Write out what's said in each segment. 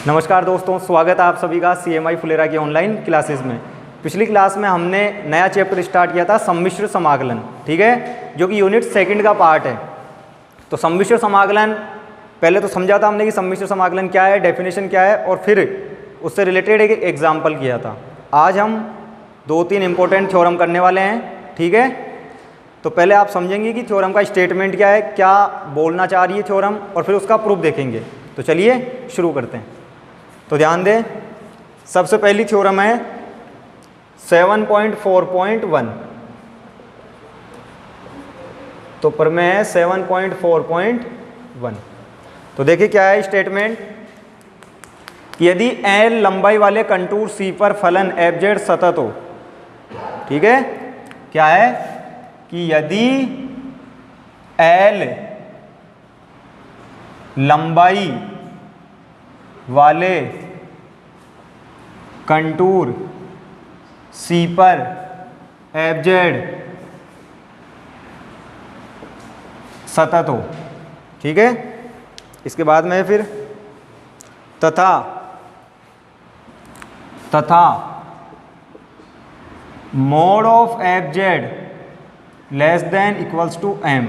नमस्कार दोस्तों, स्वागत है आप सभी का CMI फुलेरा की ऑनलाइन क्लासेस में। पिछली क्लास में हमने नया चैप्टर स्टार्ट किया था सम्मिश्र समाकलन, ठीक है, जो कि यूनिट सेकंड का पार्ट है। तो सम्मिश्र समाकलन पहले तो समझा था हमने कि सम्मिश्र समाकलन क्या है, डेफिनेशन क्या है, और फिर उससे रिलेटेड एक एग्जाम्पल किया था। आज हम 2-3 इंपॉर्टेंट थ्योरम करने वाले हैं, ठीक है। तो पहले आप समझेंगे कि थ्योरम का स्टेटमेंट क्या है, क्या बोलना चाह रही है थ्योरम, और फिर उसका प्रूफ देखेंगे। तो चलिए शुरू करते हैं। तो ध्यान दें, सबसे पहली थ्योरम है 7.4.1। तो प्रमेय है 7.4.1। तो देखिए क्या है स्टेटमेंट कि यदि L लंबाई वाले कंटूर C पर फलन FZ सतत हो, ठीक है, क्या है कि यदि L लंबाई वाले कंटूर C पर FZ सतत हो, ठीक है। इसके बाद में फिर तथा mod of FZ less than equals to M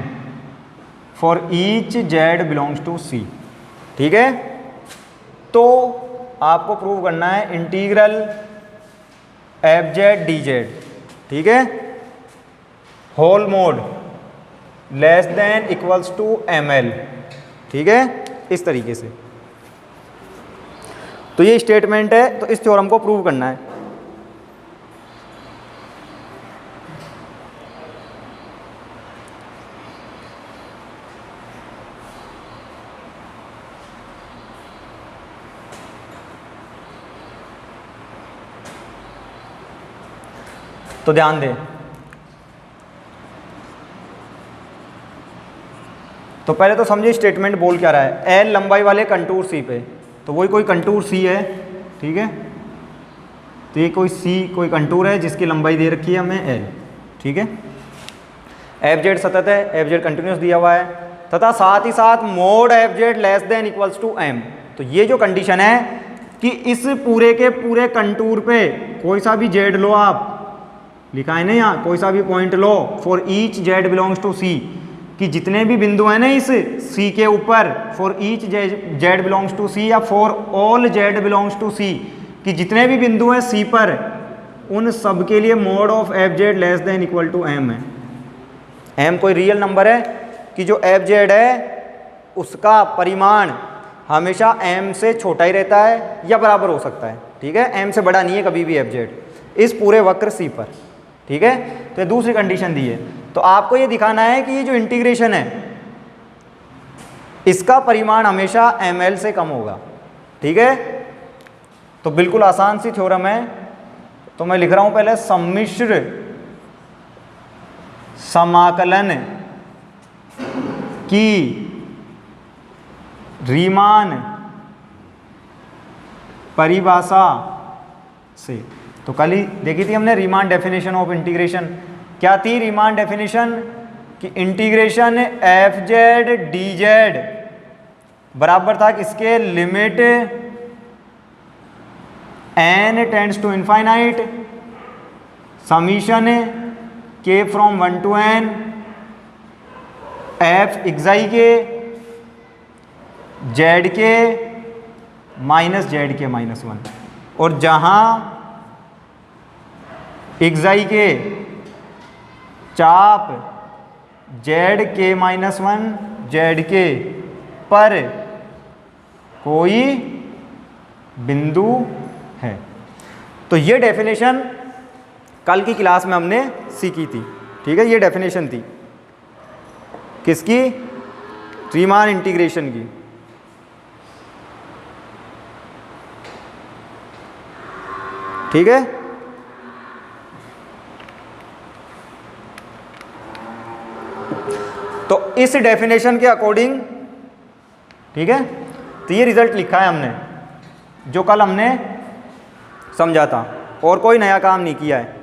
for each Z belongs to C, ठीक है। तो आपको प्रूव करना है इंटीग्रल FZ dZ, ठीक है, whole mod less than equals to ML, ठीक है, इस तरीके से। तो ये स्टेटमेंट है, तो इस थ्योरम को प्रूव करना है। तो ध्यान दें, तो पहले तो समझिए स्टेटमेंट बोल क्या रहा है। L लंबाई वाले कंटूर C पे, तो वही कोई कंटूर C है, ठीक है। तो ये कोई कंटूर है जिसकी लंबाई दे रखी है हमें L, ठीक है। FZ सतत है, FZ कंटिन्यूस दिया हुआ है, तथा साथ ही साथ mod FZ less than equals to M। तो ये जो कंडीशन है कि इस पूरे के पूरे कंटूर पे कोई सा भी Z लो, आप लिखा है ना यहाँ, कोई सा भी पॉइंट लो for each Z belongs to C, कि जितने भी बिंदु हैं ना इस C के ऊपर, for each Z belongs to C या for all Z belongs to C, कि जितने भी बिंदु हैं C पर, उन सब के लिए mod of FZ less than equal to M है। M कोई रियल नंबर है कि जो FZ है उसका परिमाण हमेशा M से छोटा ही रहता है या बराबर हो सकता है, ठीक है। M से बड़ा नहीं है कभी भी FZ इस पूरे वक्र C पर, ठीक है। तो ये दूसरी कंडीशन दी है। तो आपको ये दिखाना है कि ये जो इंटीग्रेशन है इसका परिमाण हमेशा ML से कम होगा, ठीक है। तो बिल्कुल आसान सी थ्योरम है। तो मैं लिख रहा हूं पहले सम्मिश्र समाकलन की रीमान परिभाषा से। तो कल ही देखी थी हमने रीमान डेफिनेशन ऑफ इंटीग्रेशन। क्या थी रीमान डेफिनेशन? कि इंटीग्रेशन FZ dZ बराबर था किसके? Limit n tends to infinite summation k from 1 to n f xi के z के माइनस z के -1, और जहां xi के चाप z के -1 z के पर कोई बिंदु है। तो ये डेफिनेशन कल की क्लास में हमने सीखी थी, ठीक है। ये डेफिनेशन थी किसकी? रीमान इंटीग्रेशन की, ठीक है। तो इस डेफिनेशन के अकॉर्डिंग, ठीक है, तो ये रिजल्ट लिखा है हमने जो कल हमने समझा था, और कोई नया काम नहीं किया है।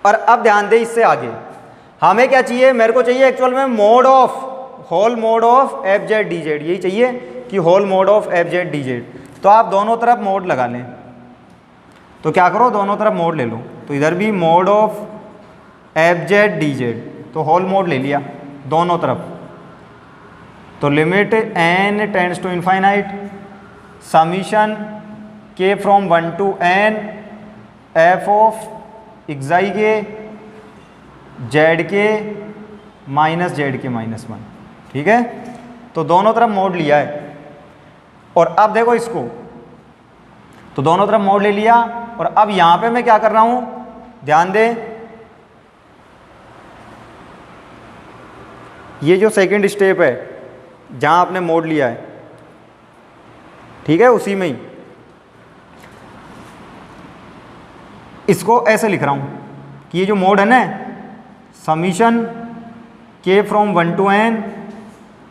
और अब ध्यान दें इससे आगे हमें क्या चाहिए, मेरे को चाहिए एक्चुअल में mod of, whole mod of f Z D z, यही चाहिए कि whole mod of f Z D z. तो आप दोनों तरफ मोड लगा लें। तो क्या करो, दोनों तरफ मोड ले लो। तो इधर भी mod of f Z D z, तो होल मोड ले लिया दोनों तरफ। तो limit n tends to infinite summation के from 1 to n f of xi k z के माइनस जेड के माइनस 1। ठीक है, तो दोनों तरफ मोड लिया है। और अब देखो इसको, तो दोनों तरफ मोड ले लिया। और अब यहां पे मैं क्या कर रहा हूं, ध्यान दें, ये जो सेकंड स्टेप है जहां आपने मोड लिया है, ठीक है, उसी में ही इसको ऐसे लिख रहा हूं कि ये जो मोड है ना, समीशन के from 1 to n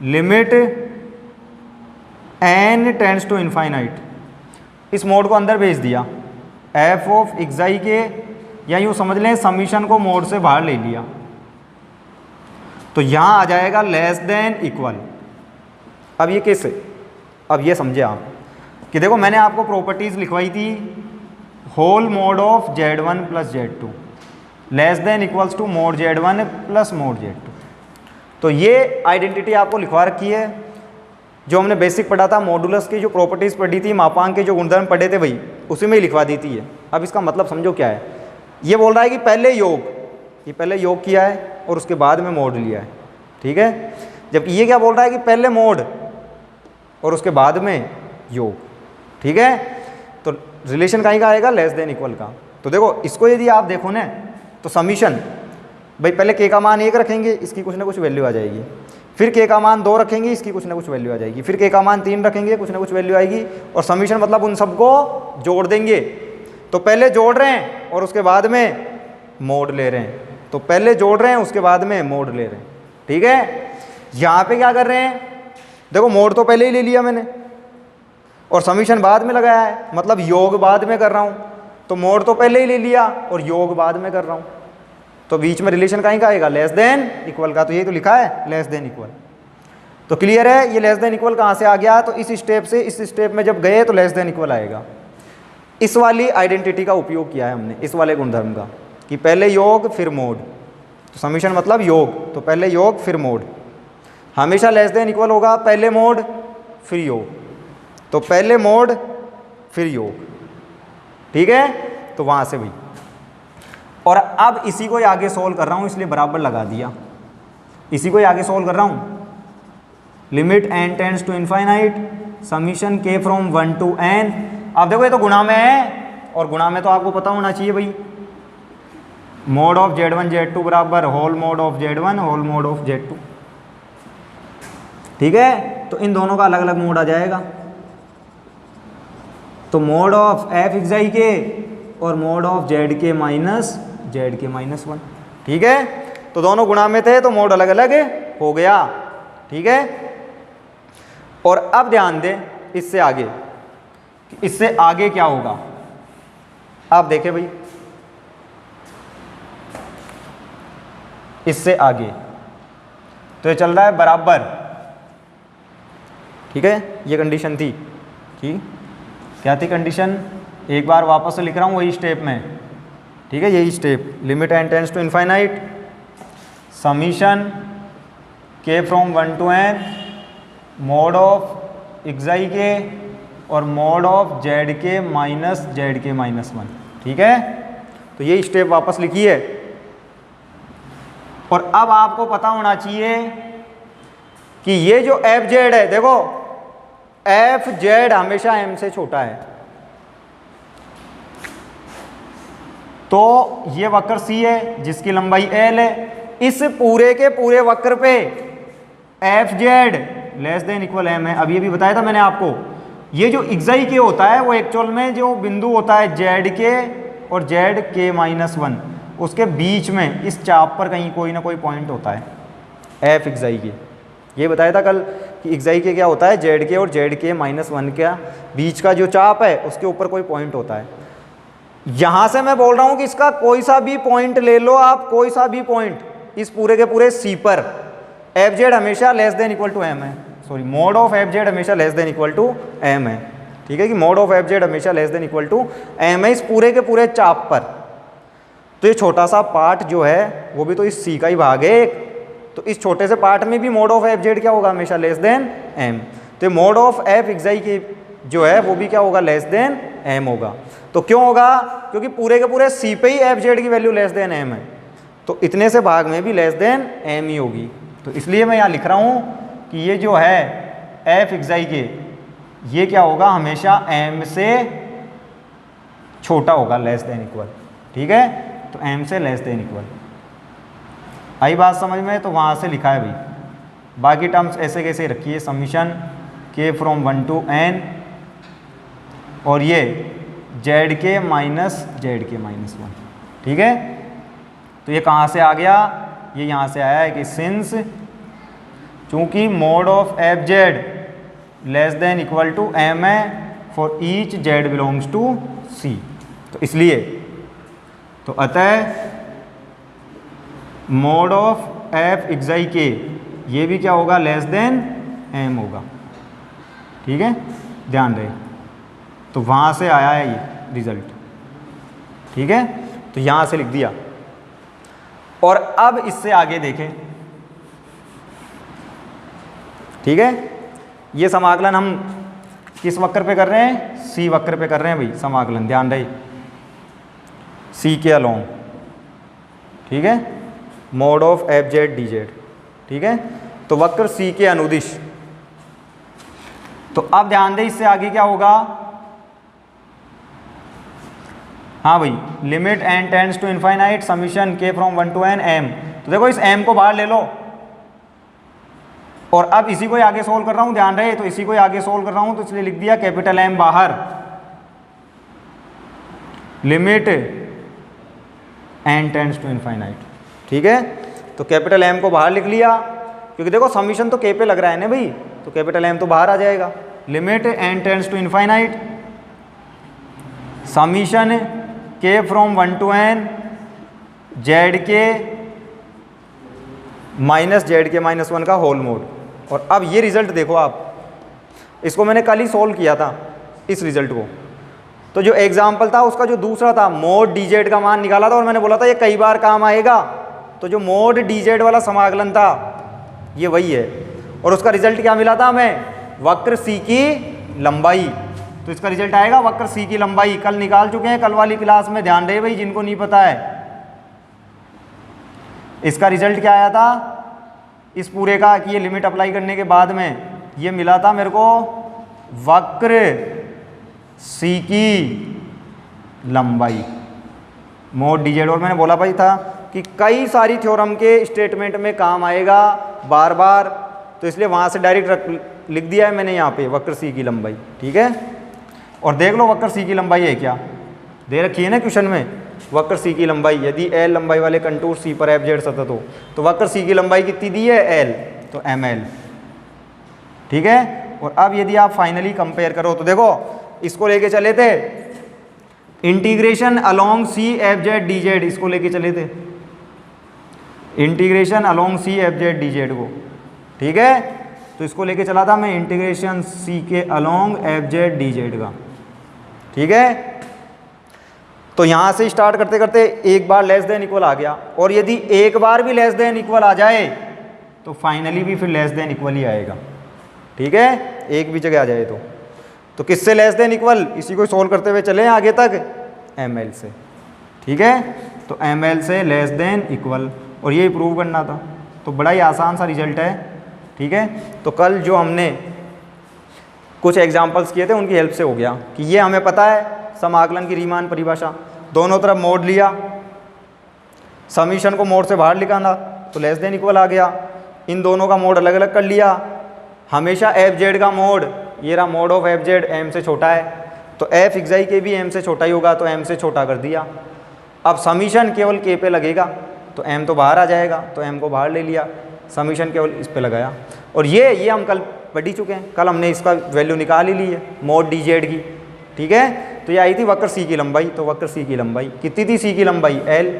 limit n tends to infinite, इस मोड को अंदर भेज दिया। एफ ऑफ एक्साई के, या यूँ समझ लें समीशन को मोड से बाहर ले लिया। तो यहाँ आ जाएगा लेस देन इक्वल। अब ये कैसे, अब ये समझे आप कि देखो मैंने आपको प्रॉपर्टीज़ लिखवाई थी, whole mod of Z1 plus Z2 less than equals to mod Z1 plus mod Z2। तो ये आइडेंटिटी आपको लिखवा रखी है, जो हमने बेसिक पढ़ा था, मॉडुलस की जो प्रॉपर्टीज़ पढ़ी थी, मापांक के जो गुणधर्म पढ़े थे, वही उसी में ही लिखवा देती है। अब इसका मतलब समझो क्या है। ये बोल रहा है कि पहले योग, ये पहले योग किया है और उसके बाद में मोड लिया है। ठीक है, जबकि ये क्या बोल रहा है कि पहले मोड और उसके बाद में योग। ठीक है, तो रिलेशन कहीं का आएगा, लेस देन इक्वल का। तो देखो इसको यदि आप देखो ना, तो समीशन भाई पहले के का मान 1 रखेंगे, इसकी कुछ ना कुछ वैल्यू आ जाएगी। फिर के का मान 2 रखेंगे, इसकी कुछ ना कुछ वैल्यू आ जाएगी। फिर के का मान 3 रखेंगे, कुछ ना कुछ वैल्यू आएगी। और समीशन मतलब उन सबको जोड़ देंगे। तो पहले जोड़ रहे हैं और उसके बाद में मोड ले रहे हैं, तो पहले जोड़ रहे हैं उसके बाद में मोड ले रहे हैं। ठीक है, यहाँ पे क्या कर रहे हैं, देखो मोड तो पहले ही ले लिया मैंने और समीशन बाद में लगाया है, मतलब योग बाद में कर रहा हूँ। तो मोड तो पहले ही ले लिया और योग बाद में कर रहा हूँ, तो बीच में रिलेशन कहीं का आएगा, लेस देन इक्वल का। तो यही तो लिखा है, लेस देन इक्वल। तो क्लियर है, ये लेस देन इक्वल कहाँ से आ गया, तो इस स्टेप से इस स्टेप में जब गए तो लेस देन इक्वल आएगा। इस वाली आइडेंटिटी का उपयोग किया है हमने, इस वाले गुणधर्म का, कि पहले योग फिर मोड। तो समीशन मतलब योग, तो पहले योग फिर मोड। हमेशा लेस देन इक्वल होगा, पहले मोड फिर योग। तो पहले मोड फिर योग। ठीक है, तो वहाँ से भी। और अब इसी को ही आगे सोल्व कर रहा हूँ, इसलिए बराबर लगा दिया। इसी को ही आगे सोल्व कर रहा हूँ, limit n tends to infinite summation के फ्रॉम 1 टू एन। अब देखो ये तो गुणा में है, और गुणा में तो आपको पता होना चाहिए भाई, मोड ऑफ Z1 Z2 बराबर whole mod of Z1 whole mod of Z2। ठीक है, तो इन दोनों का अलग अलग मोड आ जाएगा। तो मोड ऑफ एफ एक्साई के और मोड ऑफ जेड के माइनस -1। ठीक है, तो दोनों गुणा में थे तो मोड अलग अलग हो गया। ठीक है, और अब ध्यान दें इससे आगे, इससे आगे क्या होगा। आप देखें भाई, इससे आगे तो ये चल रहा है बराबर। ठीक है, ये कंडीशन थी कि क्या थी कंडीशन, एक बार वापस से लिख रहा हूँ वही स्टेप में। ठीक है, यही step, limit n tends to infinite summation के from 1 to n mod of xi k और मोड ऑफ जेड के माइनस जेड के -1। ठीक है, तो यही स्टेप वापस लिखी है। और अब आपको पता होना चाहिए कि ये जो एफ जेड है, देखो एफ जेड हमेशा एम से छोटा है। तो ये वक्र सी है जिसकी लंबाई एल है। इस पूरे के पूरे वक्र पे f z less than equal m है। अब ये भी बताया था मैंने आपको, ये जो एक्साई के होता है वो एक्चुअल में जो बिंदु होता है जेड के और जेड के -1, उसके बीच में इस चाप पर कहीं कोई ना कोई पॉइंट होता है एफ एक्साई के। ये बताया था कल कि एक्साई के क्या होता है, जेड के और जेड के -1 के बीच का जो चाप है उसके ऊपर कोई पॉइंट होता है। यहाँ से मैं बोल रहा हूँ कि इसका कोई सा भी पॉइंट ले लो आप, कोई सा भी पॉइंट इस पूरे के पूरे सी पर, एफ जेड हमेशा less than equal to m है। Sorry, mod of f z हमेशा less than equal to m है। ठीक है, कि मोड ऑफ एफ जेड हमेशा less than equal to m है इस पूरे के पूरे चाप पर। तो ये छोटा सा पार्ट जो है वो भी तो इस सी का ही भाग है एक, तो इस छोटे से पार्ट में भी मोड ऑफ एफ जेड क्या होगा, हमेशा लेस देन एम। तो मोड ऑफ एफ एक्साई की जो है वो भी क्या होगा, लेस देन एम होगा। तो क्यों होगा, क्योंकि पूरे के पूरे सी पे ही एफ जेड की वैल्यू लेस देन एम है, तो इतने से भाग में भी लेस देन एम ही होगी। तो इसलिए मैं यहाँ लिख रहा हूँ कि ये जो है एफ एक्साई के ये क्या होगा, हमेशा एम से छोटा होगा, लेस देन इक्वल। ठीक है, तो एम से लेस देन इक्वल। आई बात समझ में, तो वहाँ से लिखा है भाई। बाकी टर्म्स ऐसे कैसे रखिए, समीशन के फ्रॉम 1 to n और ये जेड के माइनस जेड के माइनस 1। ठीक है, तो ये कहाँ से आ गया, ये यहाँ से आया है कि सिंस चूंकि mod of f z less than equal to m है for each z belongs to C, तो इसलिए तो अतः मोड ऑफ एफ एक्साई के ये भी क्या होगा, लेस देन एम होगा। ठीक है, ध्यान रहे, तो वहाँ से आया है ये रिजल्ट। ठीक है, तो यहाँ से लिख दिया। और अब इससे आगे देखें। ठीक है, ये समाकलन हम किस वक्र पे कर रहे हैं, सी वक्र पे कर रहे हैं भाई समाकलन, ध्यान रहे, सी के अलोंग। ठीक है, mode of f Z D Z. ठीक है, तो वक्र सी के अनुदिश। तो अब ध्यान दें इससे आगे क्या होगा, हाँ भाई, limit n tends to infinite summation के फ्रॉम 1 to n एम। तो देखो इस एम को बाहर ले लो, और अब इसी को ही आगे सोल्व कर रहा हूं, ध्यान रहे, तो इसी को ही आगे सोल्व कर रहा हूं, तो इसलिए लिख दिया कैपिटल एम बाहर, limit n tends to infinite. ठीक है, तो कैपिटल एम को बाहर लिख लिया, क्योंकि देखो समीशन तो के पे लग रहा है ना भाई, तो कैपिटल एम तो बाहर आ जाएगा। Limit n tends to infinite summation के फ्रॉम 1 to n जेड के माइनस जेड के माइनस 1 का होल मोड। और अब ये रिजल्ट देखो आप, इसको मैंने कल ही सोल्व किया था इस रिजल्ट को। तो जो एग्जाम्पल था उसका जो दूसरा था, मोड डी जेड का मान निकाला था, और मैंने बोला था ये कई बार काम आएगा। तो जो मोड डी जेड वाला समाकलन था ये वही है, और उसका रिजल्ट क्या मिला था हमें, वक्र सी की लंबाई। तो इसका रिजल्ट आएगा वक्र सी की लंबाई, कल निकाल चुके हैं, कल वाली क्लास में, ध्यान रहे भाई जिनको नहीं पता है। इसका रिजल्ट क्या आया था इस पूरे का, कि ये लिमिट अप्लाई करने के बाद में ये मिला था मेरे को वक्र सी की लंबाई मोड डी जेड। और मैंने बोला भाई था कि कई सारी थ्योरम के स्टेटमेंट में काम आएगा बार बार, तो इसलिए वहाँ से डायरेक्ट लिख दिया है मैंने यहाँ पे वक्र सी की लंबाई। ठीक है, और देख लो वक्र सी की लंबाई है क्या, दे रखी है ना क्वेश्चन में, वक्र सी की लंबाई, यदि एल लंबाई वाले कंटूर सी पर एफ जेड सतत हो, तो वक्र सी की लंबाई कितनी दी है, एल, तो एम एल। ठीक है, और अब यदि आप फाइनली कंपेयर करो तो देखो इसको लेके चले थे integration along c F Z D z, इसको लेके चले थे integration along c F Z D z को। ठीक है, तो इसको लेके चला था मैं इंटीग्रेशन सी के along F Z D Z का। ठीक है, तो यहाँ से स्टार्ट करते करते एक बार लेस देन इक्वल आ गया, और यदि एक बार भी लेस देन इक्वल आ जाए तो फाइनली भी फिर लेस देन इक्वल ही आएगा। ठीक है, एक भी जगह आ जाए तो किससे लेस देन इक्वल, इसी को सोल्व करते हुए चले आगे तक, एम एल से। ठीक है, तो एम एल से लेस देन इक्वल, और यही प्रूव करना था, तो बड़ा ही आसान सा रिजल्ट है। ठीक है, तो कल जो हमने कुछ एग्जाम्पल्स किए थे उनकी हेल्प से हो गया कि ये हमें पता है समाकलन की रीमान परिभाषा, दोनों तरफ मोड लिया, समीशन को मोड से बाहर निकाला तो लेस देन इक्वल आ गया, इन दोनों का मोड अलग अलग कर लिया, हमेशा एफ जेड का मोड, ये रहा mod of f z m से छोटा है, तो एफ एक्साई के भी एम से छोटा ही होगा, तो एम से छोटा कर दिया। अब समीशन केवल के पे लगेगा, तो एम तो बाहर आ जाएगा, तो एम को बाहर ले लिया, समीशन केवल इस पे लगाया। और ये हम कल पढ़ ही चुके हैं, कल हमने इसका वैल्यू निकाल ही ली है मोड डी जेड की। ठीक है, तो ये आई थी वक्र सी की लंबाई, तो वक्र सी की लंबाई कितनी थी, सी की लंबाई एल,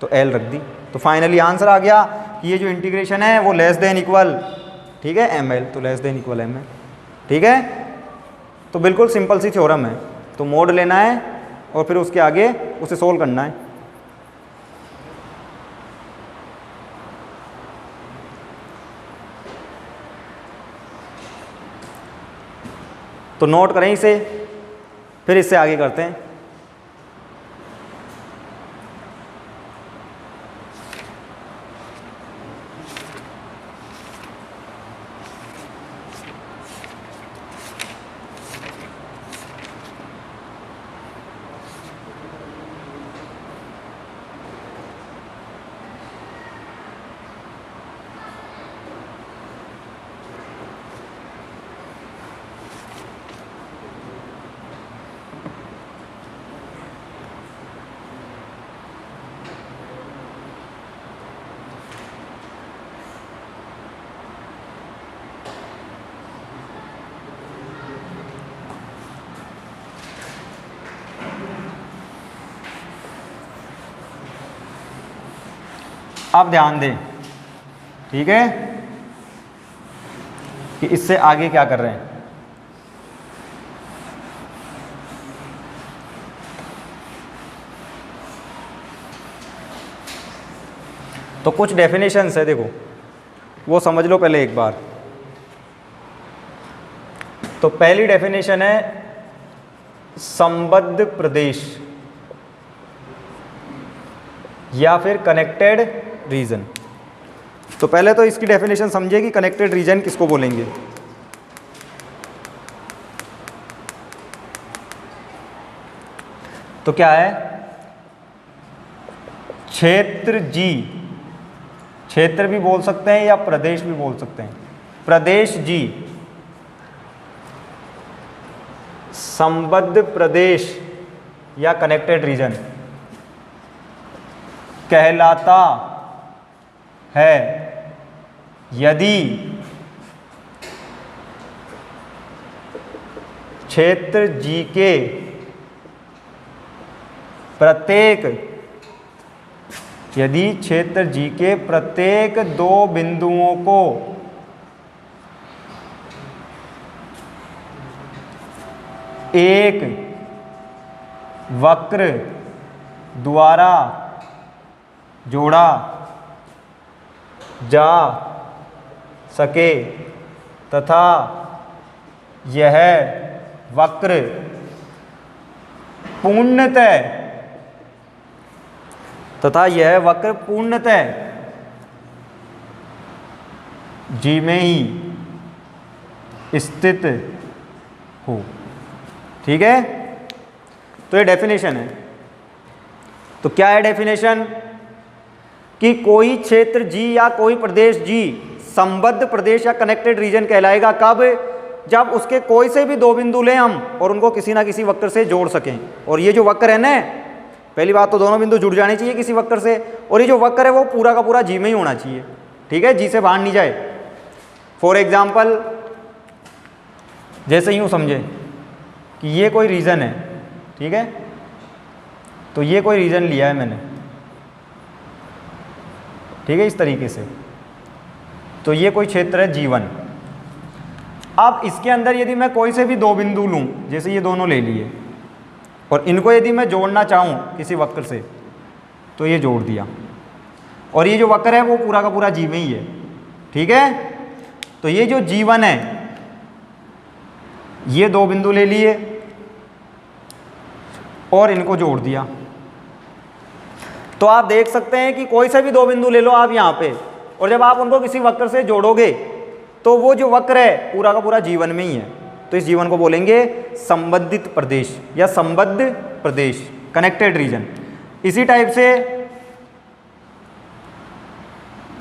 तो एल रख दी। तो फाइनली आंसर आ गया कि ये जो इंटीग्रेशन है वो लेस देन इक्वल, ठीक है, एम एल, तो less than equal m l. ठीक है, तो बिल्कुल सिंपल सी थ्योरम है। तो मोड लेना है और फिर उसके आगे उसे सोल्व करना है। तो नोट करें इसे, फिर इससे आगे करते हैं। अब ध्यान दें, ठीक है, कि इससे आगे क्या कर रहे हैं। तो कुछ डेफिनेशंस है, देखो वो समझ लो पहले एक बार। तो पहली डेफिनेशन है संबद्ध प्रदेश या फिर कनेक्टेड रीजन। तो पहले तो इसकी डेफिनेशन समझिए कि कनेक्टेड रीजन किसको बोलेंगे। तो क्या है, क्षेत्र जी, क्षेत्र भी बोल सकते हैं या प्रदेश भी बोल सकते हैं, प्रदेश जी संबद्ध प्रदेश या कनेक्टेड रीजन कहलाता है यदि क्षेत्र जी के प्रत्येक, यदि क्षेत्र जी के प्रत्येक दो बिंदुओं को एक वक्र द्वारा जोड़ा जा सके तथा यह वक्र पूर्णतः जी में ही स्थित हो। ठीक है, तो ये डेफिनेशन है। तो क्या है डेफिनेशन, कि कोई क्षेत्र जी या कोई प्रदेश जी संबद्ध प्रदेश या कनेक्टेड रीजन कहलाएगा कब, जब उसके कोई से भी दो बिंदु लें हम और उनको किसी ना किसी वक्र से जोड़ सकें। और ये जो वक्र है ना, पहली बात तो दोनों बिंदु जुड़ जाने चाहिए किसी वक्र से, और ये जो वक्र है वो पूरा का पूरा जी में ही होना चाहिए। ठीक है, जी से बाहर नहीं जाए। फॉर एग्जाम्पल, जैसे यूँ समझे कि ये कोई रीजन है, ठीक है, तो ये कोई रीजन लिया है मैंने, ठीक है, इस तरीके से। तो ये कोई क्षेत्र है G1। अब इसके अंदर यदि मैं कोई से भी दो बिंदु लूँ, जैसे ये दोनों ले लिए, और इनको यदि मैं जोड़ना चाहूँ किसी वक्र से, तो ये जोड़ दिया, और ये जो वक्र है वो पूरा का पूरा G में ही है। ठीक है, तो ये जो G1 है, ये दो बिंदु ले लिए और इनको जोड़ दिया। तो आप देख सकते हैं कि कोई से भी दो बिंदु ले लो आप यहाँ पे, और जब आप उनको किसी वक्र से जोड़ोगे तो वो जो वक्र है पूरा का पूरा G1 में ही है। तो इस G1 को बोलेंगे संबंधित प्रदेश या संबद्ध प्रदेश, कनेक्टेड रीजन। इसी टाइप से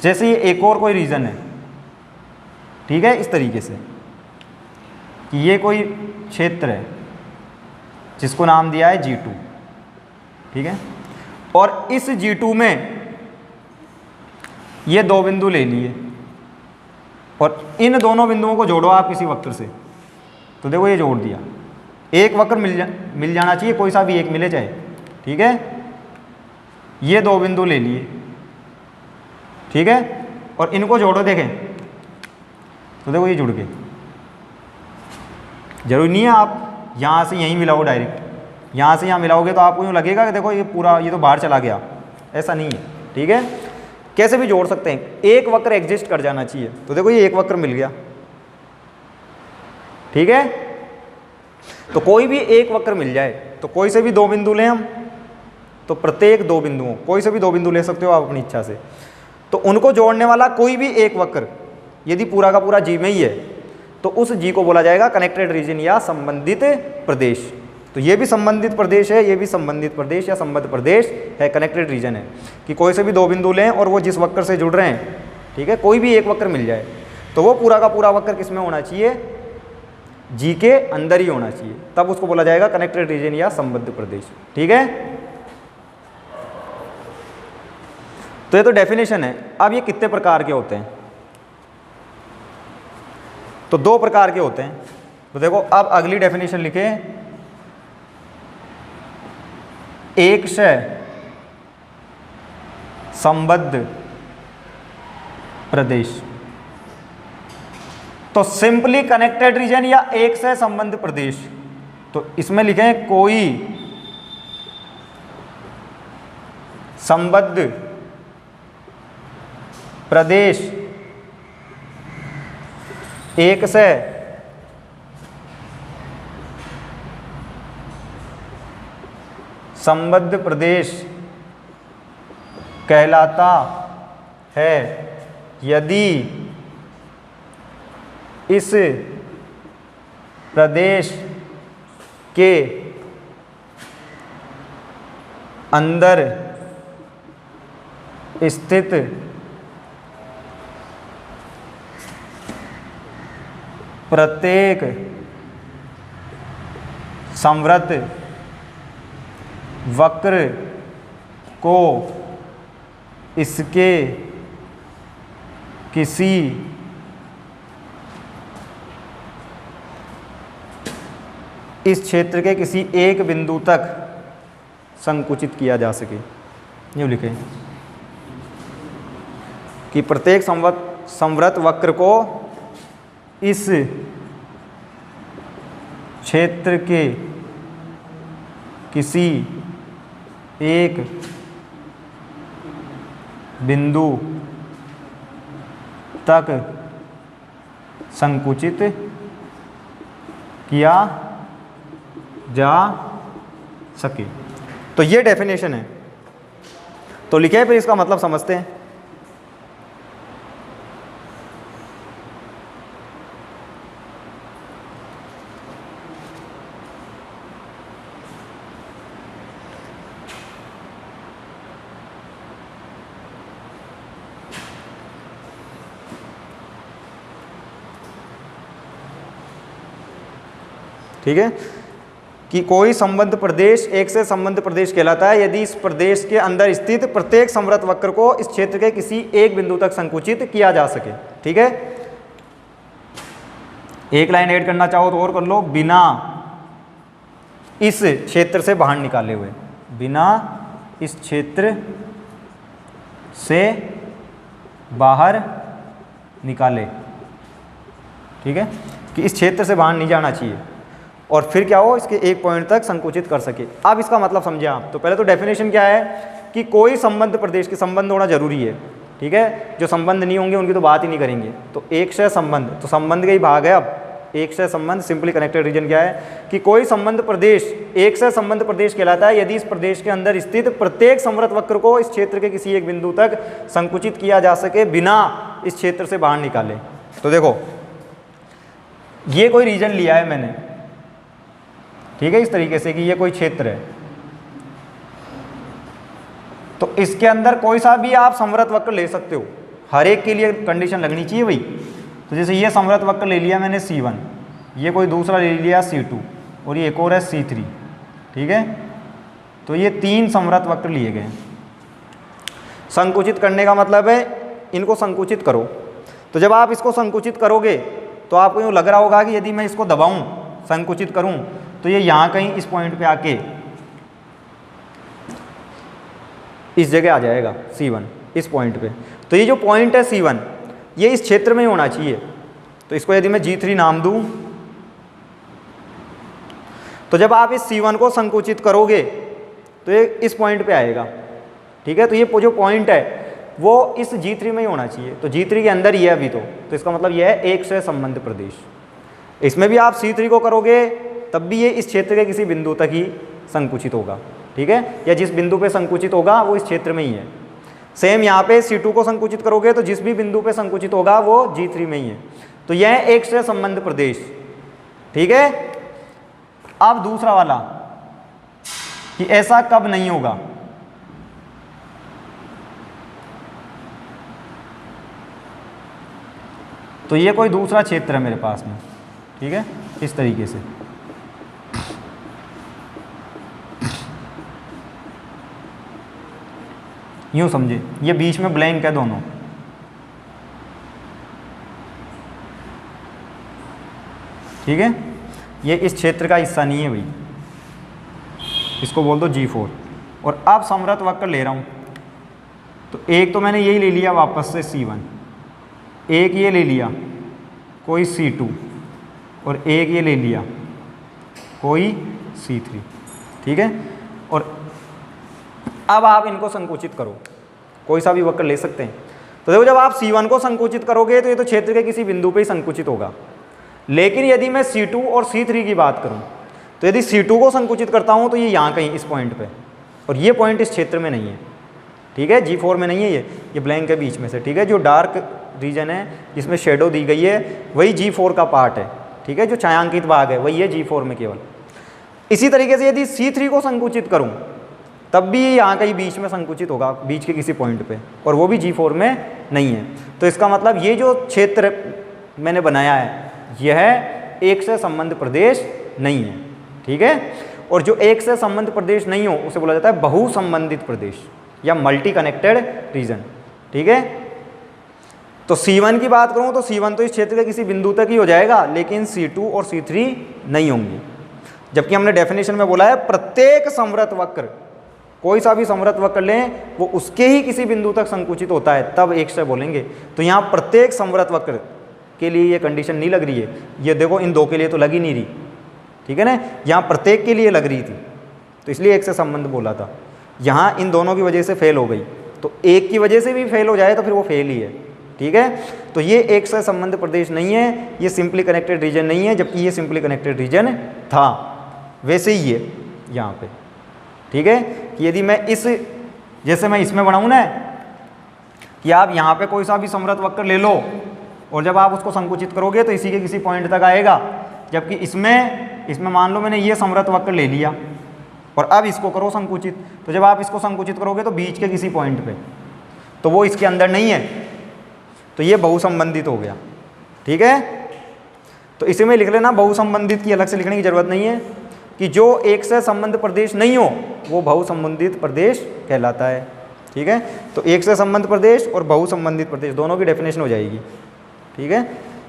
जैसे ये एक और कोई रीजन है, ठीक है, इस तरीके से कि ये कोई क्षेत्र है जिसको नाम दिया है G2, ठीक है, और इस G2 में ये दो बिंदु ले लिए और इन दोनों बिंदुओं को जोड़ो आप किसी वक्र से, तो देखो ये जोड़ दिया। एक वक्र मिल जाना चाहिए, कोई सा भी एक मिले चाहे, ठीक है। ये दो बिंदु ले लिए, ठीक है, और इनको जोड़ो, देखें तो देखो ये जुड़ गए, जरूरी नहीं है आप यहाँ से यहीं मिलाओ डायरेक्ट, यहाँ से यहाँ मिलाओगे तो आपको यूँ लगेगा कि देखो ये पूरा ये तो बाहर चला गया, ऐसा नहीं है। ठीक है, कैसे भी जोड़ सकते हैं, एक वक्र एग्जिस्ट कर जाना चाहिए। तो देखो ये एक वक्र मिल गया। ठीक है, तो कोई भी एक वक्र मिल जाए तो कोई से भी दो बिंदु लें हम, तो प्रत्येक दो बिंदुओं, कोई से भी दो बिंदु ले सकते हो आप अपनी इच्छा से, तो उनको जोड़ने वाला कोई भी एक वक्र यदि पूरा का पूरा जी में ही है तो उस जी को बोला जाएगा कनेक्टेड रीजन या संबंधित प्रदेश। तो ये भी संबंधित प्रदेश है, ये भी संबंधित प्रदेश या संबद्ध प्रदेश है, कनेक्टेड रीजन है कि कोई से भी दो बिंदु लें और वो जिस वक्र से जुड़ रहे हैं, ठीक है, कोई भी एक वक्र मिल जाए तो वो पूरा का पूरा वक्र किस में होना चाहिए, जी के अंदर ही होना चाहिए, तब उसको बोला जाएगा कनेक्टेड रीजन या संबद्ध प्रदेश। ठीक है, तो ये तो डेफिनेशन है। अब ये कितने प्रकार के होते हैं, तो दो प्रकार के होते हैं। तो देखो अब अगली डेफिनेशन लिखे, एक से संबद्ध प्रदेश। तो सिंपली कनेक्टेड रीजन या एक से संबद्ध प्रदेश, तो इसमें लिखें कोई संबद्ध प्रदेश एक से संबद्ध प्रदेश कहलाता है यदि इस प्रदेश के अंदर स्थित प्रत्येक संवृत वक्र को इसके किसी इस क्षेत्र के किसी एक बिंदु तक संकुचित किया जा सके। यूँ लिखें कि प्रत्येक संवृत वक्र को इस क्षेत्र के किसी एक बिंदु तक संकुचित किया जा सके। तो ये डेफिनेशन है। तो लिखे फिर इसका मतलब समझते हैं। ठीक है, कि कोई संबद्ध प्रदेश एक से संबद्ध प्रदेश कहलाता है यदि इस प्रदेश के अंदर स्थित प्रत्येक संवृत वक्र को इस क्षेत्र के किसी एक बिंदु तक संकुचित किया जा सके। ठीक है, एक लाइन ऐड करना चाहो तो और कर लो, बिना इस क्षेत्र से बाहर निकाले हुए, बिना इस क्षेत्र से बाहर निकाले। ठीक है, कि इस क्षेत्र से बाहर नहीं जाना चाहिए और फिर क्या हो, इसके एक पॉइंट तक संकुचित कर सके। अब इसका मतलब समझे आप। तो पहले तो डेफिनेशन क्या है कि कोई संबद्ध प्रदेश के संबंध होना जरूरी है। ठीक है, जो संबंध नहीं होंगे उनकी तो बात ही नहीं करेंगे। तो एक से संबंध, तो संबंध का ही भाग है। अब एक से संबंध, सिंपली कनेक्टेड रीजन क्या है कि कोई संबंध प्रदेश एक से संबंध प्रदेश कहलाता है यदि इस प्रदेश के अंदर स्थित प्रत्येक संवृत वक्र को इस क्षेत्र के किसी एक बिंदु तक संकुचित किया जा सके बिना इस क्षेत्र से बाहर निकाले। तो देखो ये कोई रीजन लिया है मैंने, ठीक है, इस तरीके से कि ये कोई क्षेत्र है, तो इसके अंदर कोई सा भी आप संवृत वक्र ले सकते हो। हर एक के लिए कंडीशन लगनी चाहिए भाई। तो जैसे ये संवृत वक्र ले लिया मैंने C1, ये कोई दूसरा ले लिया C2 और ये एक और है C3। ठीक है, तो ये तीन संवृत वक्र लिए गए। संकुचित करने का मतलब है इनको संकुचित करो। तो जब आप इसको संकुचित करोगे तो आपको यूँ लग रहा होगा कि यदि मैं इसको दबाऊं, संकुचित करूं, तो ये यहाँ कहीं इस पॉइंट पे आके इस जगह आ जाएगा C1, इस पॉइंट पे। तो ये जो पॉइंट है C1 ये इस क्षेत्र में ही होना चाहिए। तो इसको यदि मैं G3 नाम दूं तो जब आप इस C1 को संकुचित करोगे तो ये इस पॉइंट पे आएगा, ठीक है। तो ये जो पॉइंट है वो इस G3 में ही होना चाहिए, तो G3 के अंदर ही है अभी तो इसका मतलब ये है एक से संबंध प्रदेश। इसमें भी आप C3 को करोगे तब भी ये इस क्षेत्र के किसी बिंदु तक ही संकुचित होगा, ठीक है, या जिस बिंदु पे संकुचित होगा वो इस क्षेत्र में ही है। सेम यहाँ पे C2 को संकुचित करोगे तो जिस भी बिंदु पे संकुचित होगा वो G3 में ही है। तो यह है एक से संबंध प्रदेश, ठीक है। अब दूसरा वाला कि ऐसा कब नहीं होगा। तो ये कोई दूसरा क्षेत्र है मेरे पास में, ठीक है, इस तरीके से। यूं समझे, ये बीच में ब्लैंक है दोनों, ठीक है। ये इस क्षेत्र का हिस्सा नहीं है भाई, इसको बोल दो G4। और अब समवर्त वक्र ले रहा हूं, तो एक तो मैंने यही ले लिया वापस से C1, एक ये ले लिया कोई C2, और एक ये ले लिया कोई C3, ठीक है। और अब आप इनको संकुचित करो, कोई सा भी वक्र ले सकते हैं। तो देखो, जब आप C1 को संकुचित करोगे तो ये तो क्षेत्र के किसी बिंदु पे ही संकुचित होगा। लेकिन यदि मैं C2 और C3 की बात करूं, तो यदि C2 को संकुचित करता हूं तो ये यहाँ कहीं इस पॉइंट पे, और ये पॉइंट इस क्षेत्र में नहीं है, ठीक है, G4 में नहीं है, ये ब्लैंक है बीच में से, ठीक है। जो डार्क रीजन है जिसमें शेडो दी गई है वही G4 का पार्ट है, ठीक है, जो छायांकित भाग है वही है G4 में केवल। इसी तरीके से यदि C3 को संकुचित करूं तब भी यहाँ कहीं बीच में संकुचित होगा, बीच के किसी पॉइंट पे, और वो भी G4 में नहीं है। तो इसका मतलब ये जो क्षेत्र मैंने बनाया है यह एक से संबंध प्रदेश नहीं है, ठीक है। और जो एक से संबंध प्रदेश नहीं हो उसे बोला जाता है बहुसंबंधित प्रदेश या मल्टी कनेक्टेड रीजन, ठीक है। तो C1 की बात करूं तो C1 तो इस क्षेत्र के किसी बिंदु तक ही हो जाएगा, लेकिन C2 और C3 नहीं होंगे। जबकि हमने डेफिनेशन में बोला है प्रत्येक समवर्त वक्र, कोई सा भी समवर्त वक्र लें वो उसके ही किसी बिंदु तक संकुचित होता है, तब एक से बोलेंगे। तो यहाँ प्रत्येक समवर्त वक्र के लिए ये कंडीशन नहीं लग रही है, ये देखो इन दो के लिए तो लग ही नहीं रही, ठीक है ना, यहाँ प्रत्येक के लिए लग रही थी, तो इसलिए एक से संबंध बोला था। यहाँ इन दोनों की वजह से फेल हो गई, तो एक की वजह से भी फेल हो जाए तो फिर वो फेल ही है, ठीक है। तो ये एक से संबंध प्रदेश नहीं है, ये सिंपली कनेक्टेड रीजन नहीं है, जबकि ये सिंपली कनेक्टेड रीजन था, वैसे ही है यहाँ पे, ठीक है। कि यदि मैं इस, जैसे मैं इसमें बनाऊँ ना कि आप यहाँ पे कोई सा भी समवर्त वक्र ले लो और जब आप उसको संकुचित करोगे तो इसी के किसी पॉइंट तक आएगा, जबकि इसमें मान लो मैंने ये समवर्त वक्र ले लिया और अब इसको करो संकुचित, तो जब आप इसको संकुचित करोगे तो बीच के किसी पॉइंट पे, तो वो इसके अंदर नहीं है, तो ये बहुसंबंधित हो गया, ठीक है। तो इसे में लिख लेना, बहुसंबंधित की अलग से लिखने की जरूरत नहीं है, कि जो एक से संबंध प्रदेश नहीं हो वो बहुसंबंधित प्रदेश कहलाता है, ठीक है। तो एक से संबंध प्रदेश और बहुसंबंधित प्रदेश दोनों की डेफिनेशन हो जाएगी, ठीक है,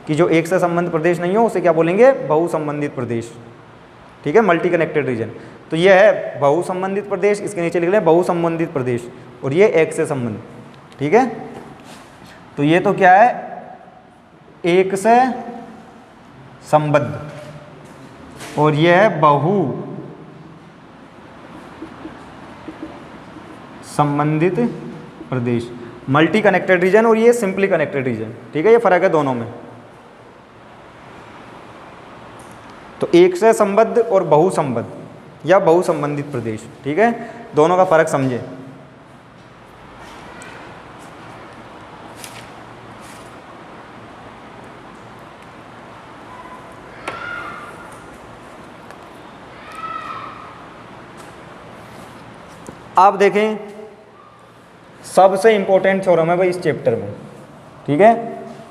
कि जो एक से संबंध प्रदेश नहीं हो उसे क्या बोलेंगे, बहुसंबंधित प्रदेश, ठीक है, मल्टी कनेक्टेड रीजन। तो ये है बहुसंबंधित प्रदेश, इसके नीचे लिख लें बहुसंबंधित प्रदेश, और ये एक से संबंध, ठीक है। तो ये तो क्या है, एक से संबद्ध, और यह है बहु संबंधित प्रदेश, मल्टी कनेक्टेड रीजन, और ये सिंपली कनेक्टेड रीजन, ठीक है, ये फर्क है दोनों में। तो एक से संबद्ध और बहुसंबद्ध या बहुसंबंधित प्रदेश, ठीक है, दोनों का फर्क समझे। आप देखें, सबसे इंपॉर्टेंट थ्योरम है भाई इस चैप्टर में, ठीक है,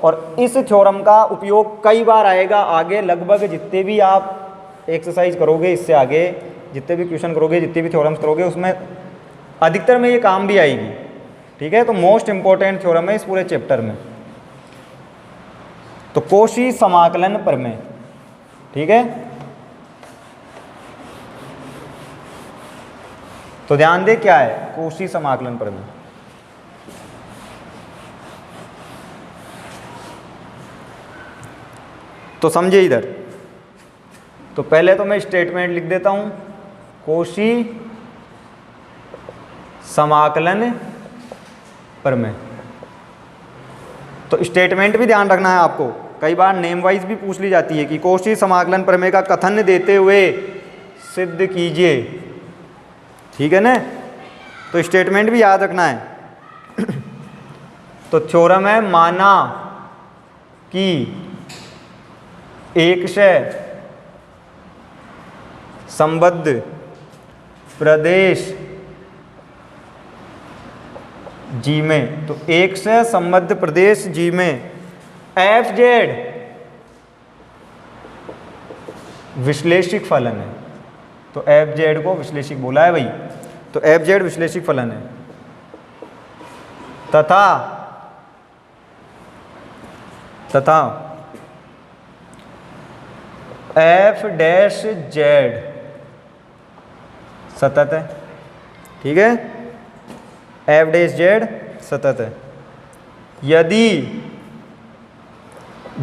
और इस थ्योरम का उपयोग कई बार आएगा आगे, लगभग जितने भी आप एक्सरसाइज करोगे, इससे आगे जितने भी क्वेश्चन करोगे, जितने भी थ्योरम्स करोगे, उसमें अधिकतर में ये काम भी आएगी, ठीक है। तो मोस्ट इंपॉर्टेंट थ्योरम है इस पूरे चैप्टर में। तो कोशी समाकलन प्रमेय, ठीक है। तो ध्यान दे क्या है कोशी समाकलन प्रमेय। तो समझे इधर, तो पहले तो मैं स्टेटमेंट लिख देता हूँ, कोशी समाकलन प्रमेय। तो स्टेटमेंट भी ध्यान रखना है आपको, कई बार नेम वाइज भी पूछ ली जाती है कि कोशी समाकलन प्रमेय का कथन देते हुए सिद्ध कीजिए, ठीक है ना। तो स्टेटमेंट भी याद रखना है। तो थ्योरम है, माना कि एकशः संबद्ध प्रदेश जी में, तो एक से संबद्ध प्रदेश जी में एफ जेड विश्लेषिक फलन है। तो एफ जेड को विश्लेषिक बोला है भाई, तो एफ जेड विश्लेषिक फलन है, तथा एफ डैश जेड सतत है, ठीक है, एफ डैश जेड सतत है यदि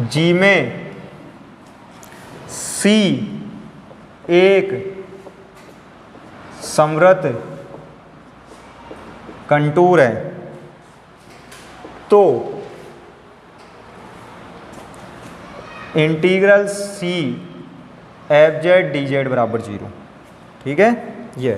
जी में सी एक समृत कंटूर है तो integral c F Z D z बराबर 0, ठीक है। ये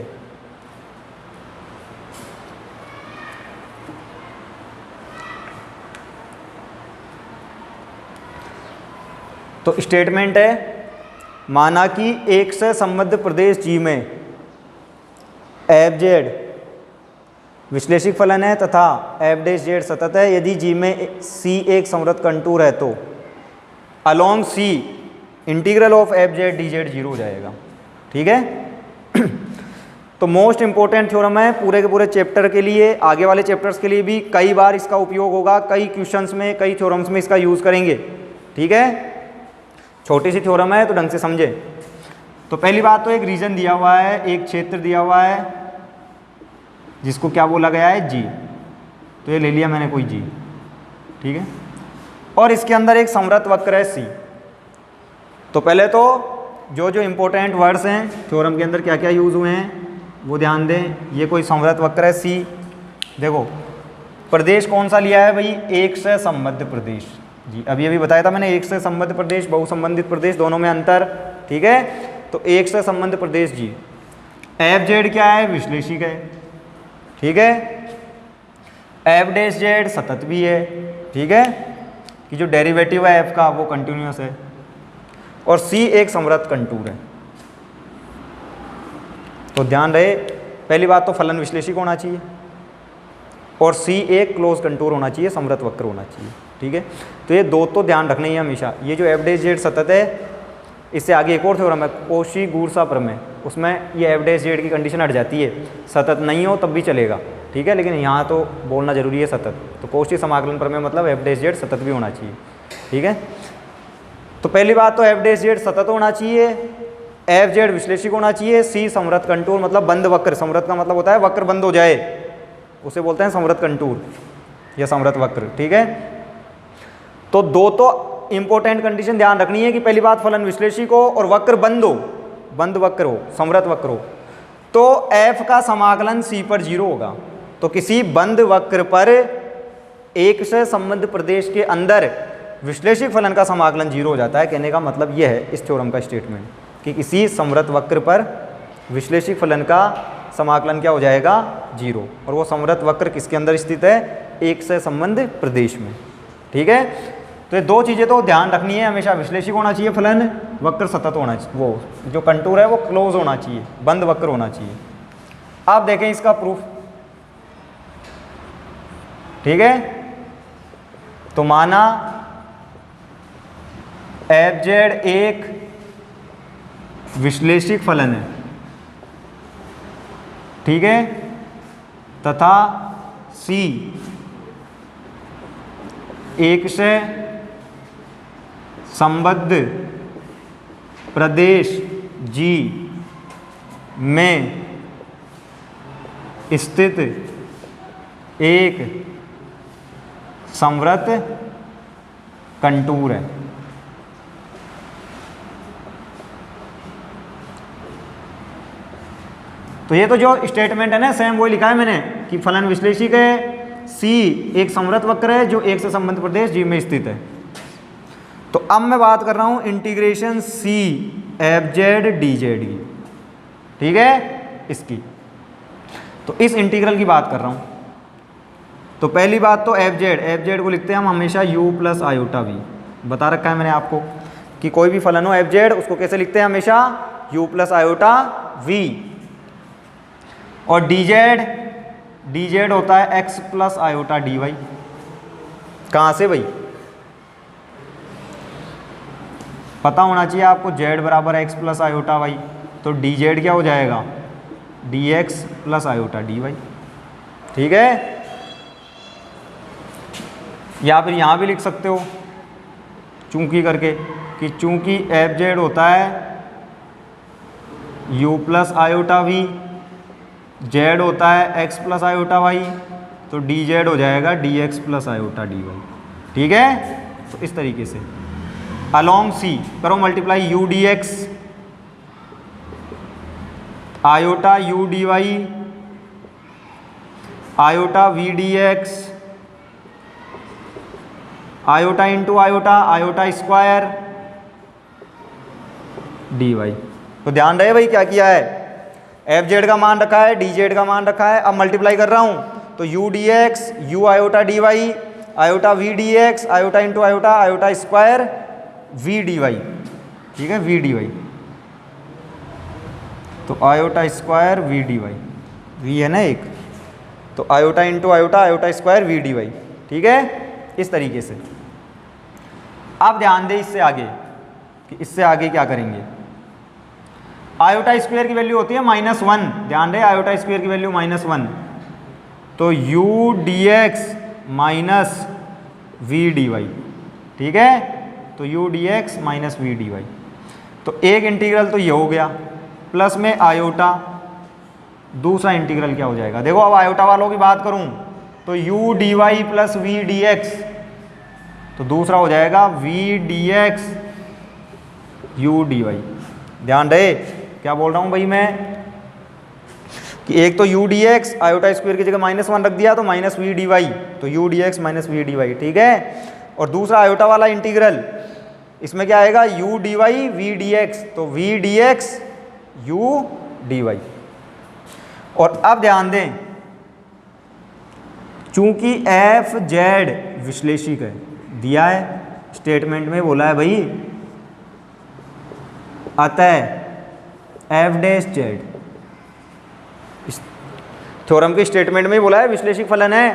तो स्टेटमेंट है, माना कि एक से संबद्ध प्रदेश जी में एफ जेड विश्लेषिक फलन है तथा एफ डैश जेड सतत है यदि जी में सी एक समृत कंटूर है तो along c integral of f Z D z 0 हो जाएगा, ठीक है। तो मोस्ट इंपॉर्टेंट थ्योरम है पूरे के पूरे चैप्टर के लिए, आगे वाले चैप्टर्स के लिए भी कई बार इसका उपयोग होगा, कई क्वेश्चंस में, कई थ्योरम्स में इसका यूज़ करेंगे, ठीक है। छोटी सी थ्योरम है तो ढंग से समझे। तो पहली बात तो एक रीजन दिया हुआ है, एक क्षेत्र दिया हुआ है जिसको क्या बोला गया है, जी। तो ये ले लिया मैंने कोई जी, ठीक है, और इसके अंदर एक समृत वक्र है सी। तो पहले तो जो जो इम्पोर्टेंट वर्ड्स हैं थ्योरम के अंदर क्या क्या यूज़ हुए हैं वो ध्यान दें। ये कोई समृत वक्र है सी, देखो प्रदेश कौन सा लिया है भाई, एक से संबद्ध प्रदेश जी। अभी अभी बताया था मैंने, एक से संबद्ध प्रदेश, बहुसंबंधित प्रदेश, दोनों में अंतर, ठीक है। तो एक से संबद्ध प्रदेश जी, एफ जेड क्या है, विश्लेषिक है, ठीक है। एफ डैश जेड सतत भी है, ठीक है, कि जो डेरिवेटिव है एफ का वो कंटिन्यूअस है, और सी एक समृत कंटूर है। तो ध्यान रहे, पहली बात तो फलन विश्लेषिक होना चाहिए और सी एक क्लोज कंटूर होना चाहिए, समृत वक्र होना चाहिए, ठीक है। तो ये दो तो ध्यान रखना ही है हमेशा। ये जो एफ डैश जेड सतत है, इससे आगे एक और थ्योरम है कोशी-गूरसा प्रमेय, उसमें ये एफ डैश जेड की कंडीशन हट जाती है, सतत नहीं हो तब भी चलेगा, ठीक है, लेकिन यहाँ तो बोलना जरूरी है सतत। तो कोशी समाकलन प्रमेय मतलब एफ डैश जेड सतत भी होना चाहिए, ठीक है। तो पहली बात तो एफ डैश जेड सतत होना चाहिए, एफ जेड विश्लेषिक होना चाहिए, सी समृत कंटूर मतलब बंद वक्र, समृत का मतलब होता है वक्र बंद हो जाए, उसे बोलते हैं समृत कंटूर या समृत वक्र, ठीक है। तो दो तो इंपॉर्टेंट कंडीशन ध्यान रखनी है कि पहली बात फलन विश्लेषिक हो और वक्र बंद हो, बंद वक्र हो, समृत वक्र हो, तो एफ का समाकलन सी पर 0 होगा। तो किसी बंद वक्र पर एक से संबद्ध प्रदेश के अंदर विश्लेषिक फलन का समाकलन 0 हो जाता है। कहने का मतलब यह है इस थ्योरम का स्टेटमेंट कि किसी समृत वक्र पर विश्लेषिक फलन का समाकलन क्या हो जाएगा, 0, और वो समृत वक्र किसके अंदर स्थित है, एक से संबद्ध प्रदेश में, ठीक है। तो ये दो चीज़ें तो ध्यान रखनी है हमेशा, विश्लेषिक होना चाहिए फलन, वक्र सतत होना चाहिए, वो जो कंटूर है वो क्लोज होना चाहिए, बंद वक्र होना चाहिए। आप देखें इसका प्रूफ, ठीक है। तो माना एफ जेड एक विश्लेषिक फलन है, ठीक है, तथा सी एक से संबद्ध प्रदेश जी में स्थित एक समृत कंटूर है। तो ये तो जो स्टेटमेंट है ना सेम वही लिखा है मैंने कि फलन विश्लेषिक है, सी एक समवर्त वक्र है जो एक से संबंधित प्रदेश जी में स्थित है। तो अब मैं बात कर रहा हूं integration c F Z D z की, ठीक है इसकी। तो इस इंटीग्रल की बात कर रहा हूं। तो पहली बात तो एफ जेड को लिखते हैं हम हमेशा यू प्लस आयोटा वी। बता रखा है मैंने आपको कि कोई भी फलन हो एफ जेड उसको कैसे लिखते हैं हमेशा यू प्लस आयोटा वी। और डी जेड होता है x plus iota d y. कहाँ से भाई? पता होना चाहिए आपको जेड बराबर एक्स प्लस आयोटा वाई। तो डी जेड क्या हो जाएगा? D x plus iota d Y, ठीक है। या फिर यहाँ भी लिख सकते हो चूंकि करके कि चूंकि एफ जेड होता है u plus iota v, z होता है एक्स प्लस आयोटा वाई, तो डी जेड हो जाएगा d x plus iota d Y, ठीक है। तो इस तरीके से अलोंग सी करो multiply u D x iota u D y iota we D x iota into iota iota square d y. तो ध्यान रहे भाई क्या किया है, एफ जेड का मान रखा है, डी जेड का मान रखा है। अब मल्टीप्लाई कर रहा हूं तो u D x u iota d y iota we D x iota into iota iota square v D Y, ठीक है वी डी वाई। तो iota square v D y, v है ना एक, तो iota into iota iota square v D Y, ठीक है इस तरीके से। अब ध्यान दें इससे आगे कि इससे आगे क्या करेंगे। आयोटा स्क्वायर की वैल्यू होती है -1, ध्यान रहे आयोटा स्क्वायर की वैल्यू -1। तो u D x minus we D Y, ठीक है। तो u D x minus we D y. तो एक इंटीग्रल तो ये हो गया, प्लस में आयोटा। दूसरा इंटीग्रल क्या हो जाएगा देखो, अब आयोटा वालों की बात करूं तो u D Y plus v D x, तो दूसरा हो जाएगा v D x U D y. ध्यान रहे क्या बोल रहा हूं भाई मैं कि एक तो u D x iota square की जगह -1 रख दिया तो माइनस वी डी वाई, तो u D x minus we D Y, ठीक है। और दूसरा आयोटा वाला इंटीग्रल इसमें क्या आएगा u D y v D x, तो we D x U D Y. और अब ध्यान दें चूंकि एफ जेड विश्लेषिक है, दिया है स्टेटमेंट में बोला है भाई अतः एफ डैश जेड, थ्योरम के स्टेटमेंट में ही बोला है विश्लेषिक फलन है।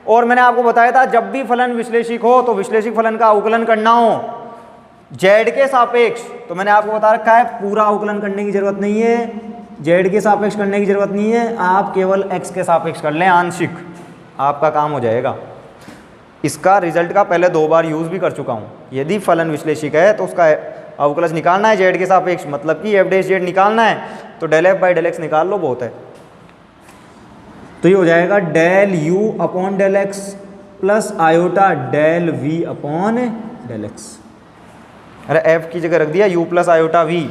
और मैंने आपको बताया था जब भी फलन विश्लेषिक हो तो विश्लेषिक फलन का अवकलन करना हो जेड के सापेक्ष, तो मैंने आपको बता रखा है पूरा अवकलन करने की जरूरत नहीं है, जेड के सापेक्ष करने की जरूरत नहीं है, आप केवल एक्स के सापेक्ष कर लें आंशिक, आपका काम हो जाएगा। इसका रिजल्ट का पहले 2 बार यूज़ भी कर चुका हूँ। यदि फलन विश्लेषिक है तो उसका अवकलज निकालना है जेड के सापेक्ष, मतलब कि एफ डैश जेड निकालना है, तो del F by del X निकाल लो बहुत है। तो ये हो जाएगा del you upon del X plus iota del we upon del X. अरे एफ की जगह रख दिया यू प्लस आयोटा वी,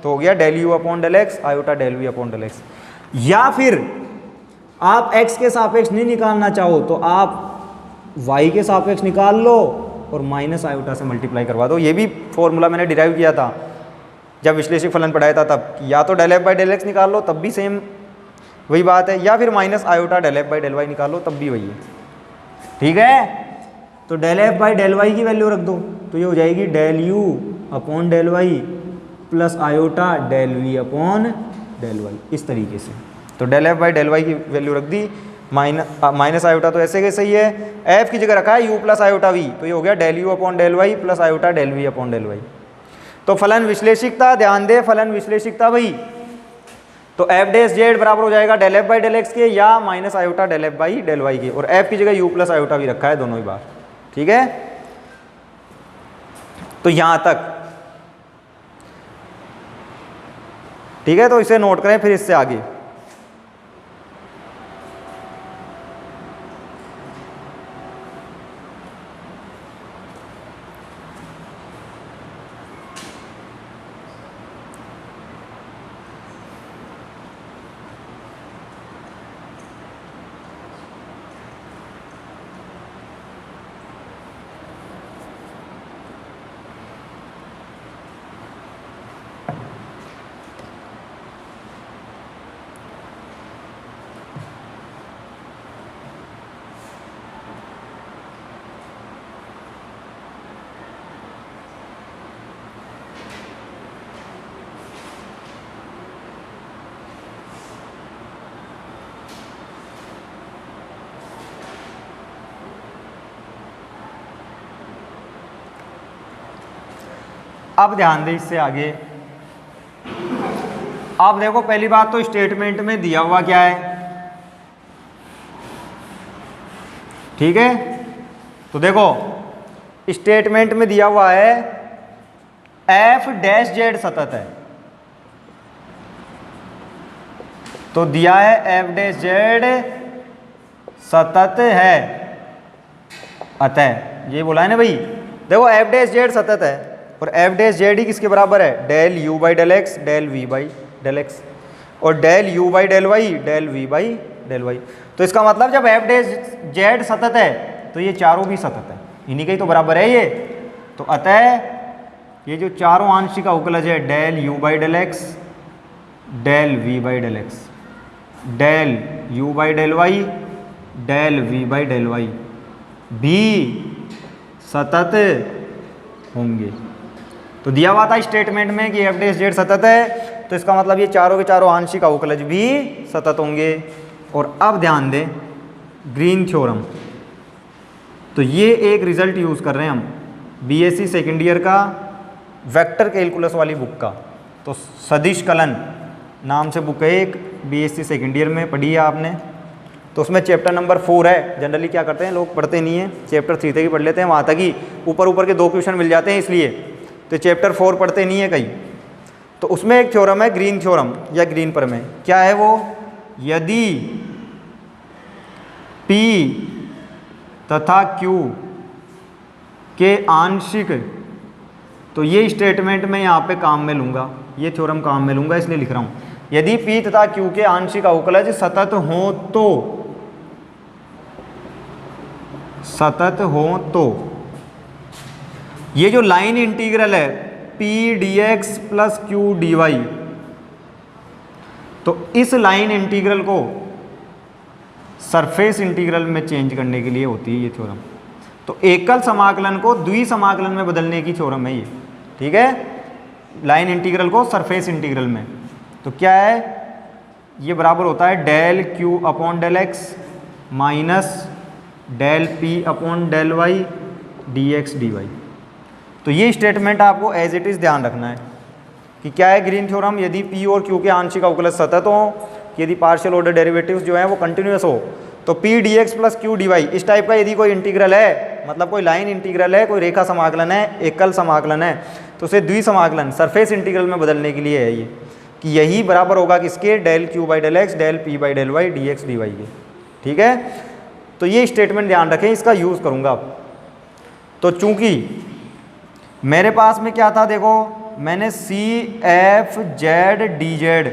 तो हो गया del you upon del X iota del we upon del X. या फिर आप एक्स के सापेक्ष नहीं निकालना चाहो तो आप वाई के सापेक्ष निकाल लो और माइनस आयोटा से मल्टीप्लाई करवा दो। ये भी फॉर्मूला मैंने डिराइव किया था जब विश्लेषिक फलन पढ़ाया था तब, या तो del F by del X निकाल लो तब भी सेम वही बात है, या फिर minus iota del F by del Y निकाल लो तब भी वही है, ठीक है। तो del F by del Y की वैल्यू रख दो तो ये हो जाएगी del you upon del Y plus iota del we upon del Y, इस तरीके से। तो del F by del Y की वैल्यू रख दी, माइनस आयोटा तो ऐसे कैसे ही है, एफ की जगह रखा है यू प्लस आयोटा वी, तो ये हो गया del you upon del Y plus iota del we upon del Y. तो फलन विश्लेषिकता, ध्यान दे फलन विश्लेषिकता भाई, तो एफ डैश जेड बराबर हो जाएगा del F by del X के या minus iota del F by del Y के, और एफ की जगह यू प्लस आयोटा भी रखा है दोनों ही बार, ठीक है। तो यहां तक ठीक है, तो इसे नोट करें फिर इससे आगे। अब ध्यान दे इससे आगे। अब देखो पहली बात तो स्टेटमेंट में दिया हुआ क्या है, ठीक है। तो देखो स्टेटमेंट में दिया हुआ है एफ डैश जेड सतत है, तो दिया है एफ डैश जेड सतत है, अतः ये बोला है ना भाई। देखो एफ डैश जेड सतत है और एफ डैश जेड ही किसके बराबर है, del you by del x del we by del x और del you by del Y del we by del Y. तो इसका मतलब जब एफ डैश जेड सतत है तो ये चारों भी सतत है, इन्हीं के ही तो बराबर है ये। तो अतः ये जो चारों आंशिक अवकलज है del you by del x del we by del x del you by del Y del we by del Y भी सतत होंगे। तो दिया हुआ था स्टेटमेंट में कि एफ डैश जेड सतत है, तो इसका मतलब ये चारों के चारों आंशिक अवकलज भी सतत होंगे। और अब ध्यान दें ग्रीन थ्योरम, तो ये एक रिजल्ट यूज़ कर रहे हैं हम बीएससी सेकेंड ईयर का वेक्टर कैलकुलस वाली बुक का। तो सदिश कलन नाम से बुक है एक, बीएससी सेकेंड ईयर में पढ़ी है आपने। तो उसमें चैप्टर नंबर 4 है। जनरली क्या करते हैं लोग, पढ़ते नहीं है, चैप्टर 3 तक ही पढ़ लेते हैं, वहाँ तक ही ऊपर के 2 क्वेश्चन मिल जाते हैं इसलिए, तो चैप्टर 4 पढ़ते नहीं है कहीं। तो उसमें एक थ्योरम है ग्रीन थ्योरम या ग्रीन प्रमेय। क्या है वो, यदि P तथा Q के आंशिक, तो ये स्टेटमेंट में यहाँ पे काम में लूँगा, ये थ्योरम काम में लूँगा इसलिए लिख रहा हूँ। यदि P तथा Q के आंशिक अवकलज सतत हों तो ये जो लाइन इंटीग्रल है P dx plus Q dy, तो इस लाइन इंटीग्रल को सरफेस इंटीग्रल में चेंज करने के लिए होती है ये थ्योरम। तो एकल समाकलन को द्वि समाकलन में बदलने की थ्योरम है ये, ठीक है, लाइन इंटीग्रल को सरफेस इंटीग्रल में। तो क्या है, ये बराबर होता है del Q upon del X minus del P upon del Y dx dy। तो ये स्टेटमेंट आपको एज इट इज़ ध्यान रखना है कि क्या है ग्रीन थ्योरम, यदि P और Q के आंशिक अवकलज सतत हो, यदि पार्शियल ऑर्डर डेरिवेटिव्स जो हैं वो कंटिन्यूअस हो, तो P dx plus Q dy इस टाइप का यदि कोई इंटीग्रल है, मतलब कोई लाइन इंटीग्रल है, कोई रेखा समाकलन है, एकल समाकलन है, तो उसे द्वि समाकलन सरफेस इंटीग्रल में बदलने के लिए है ये, कि यही बराबर होगा किसके, del Q by del x del P by del Y dx dy के, ठीक है। तो ये स्टेटमेंट ध्यान रखें, इसका यूज़ करूँगा अब। तो चूँकि मेरे पास में क्या था, देखो मैंने C F Z D z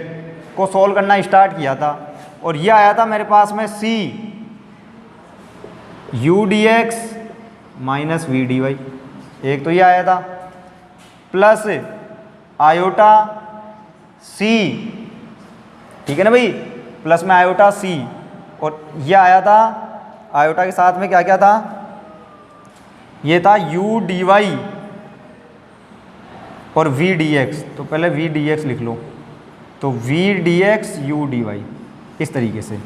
को सॉल्व करना स्टार्ट किया था और ये आया था मेरे पास में C u D x minus we D y, एक तो ये आया था, प्लस आयोटा सी, ठीक है ना भाई, प्लस में आयोटा सी, और ये आया था आयोटा के साथ में क्या क्या था, ये था यू डी वाई और वी डी एक्स। तो पहले वी डी एक्स लिख लो, तो we D x U D Y, इस तरीके से।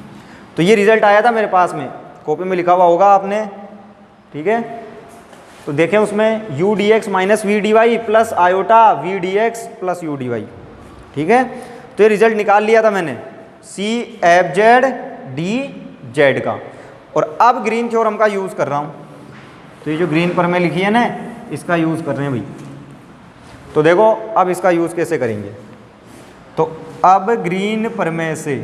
तो ये रिजल्ट आया था मेरे पास में, कॉपी में लिखा हुआ होगा आपने, ठीक है। तो देखें उसमें U D x minus we D Y plus iota we D x plus U D Y, ठीक है। तो ये रिजल्ट निकाल लिया था मैंने C F Z D Z का, और अब ग्रीन थ्योरम का यूज़ कर रहा हूँ। तो ये जो ग्रीन पर मैं लिखी है ना, इसका यूज़ कर रहे हैं भाई। तो देखो अब इसका यूज़ कैसे करेंगे, तो अब ग्रीन प्रमेय से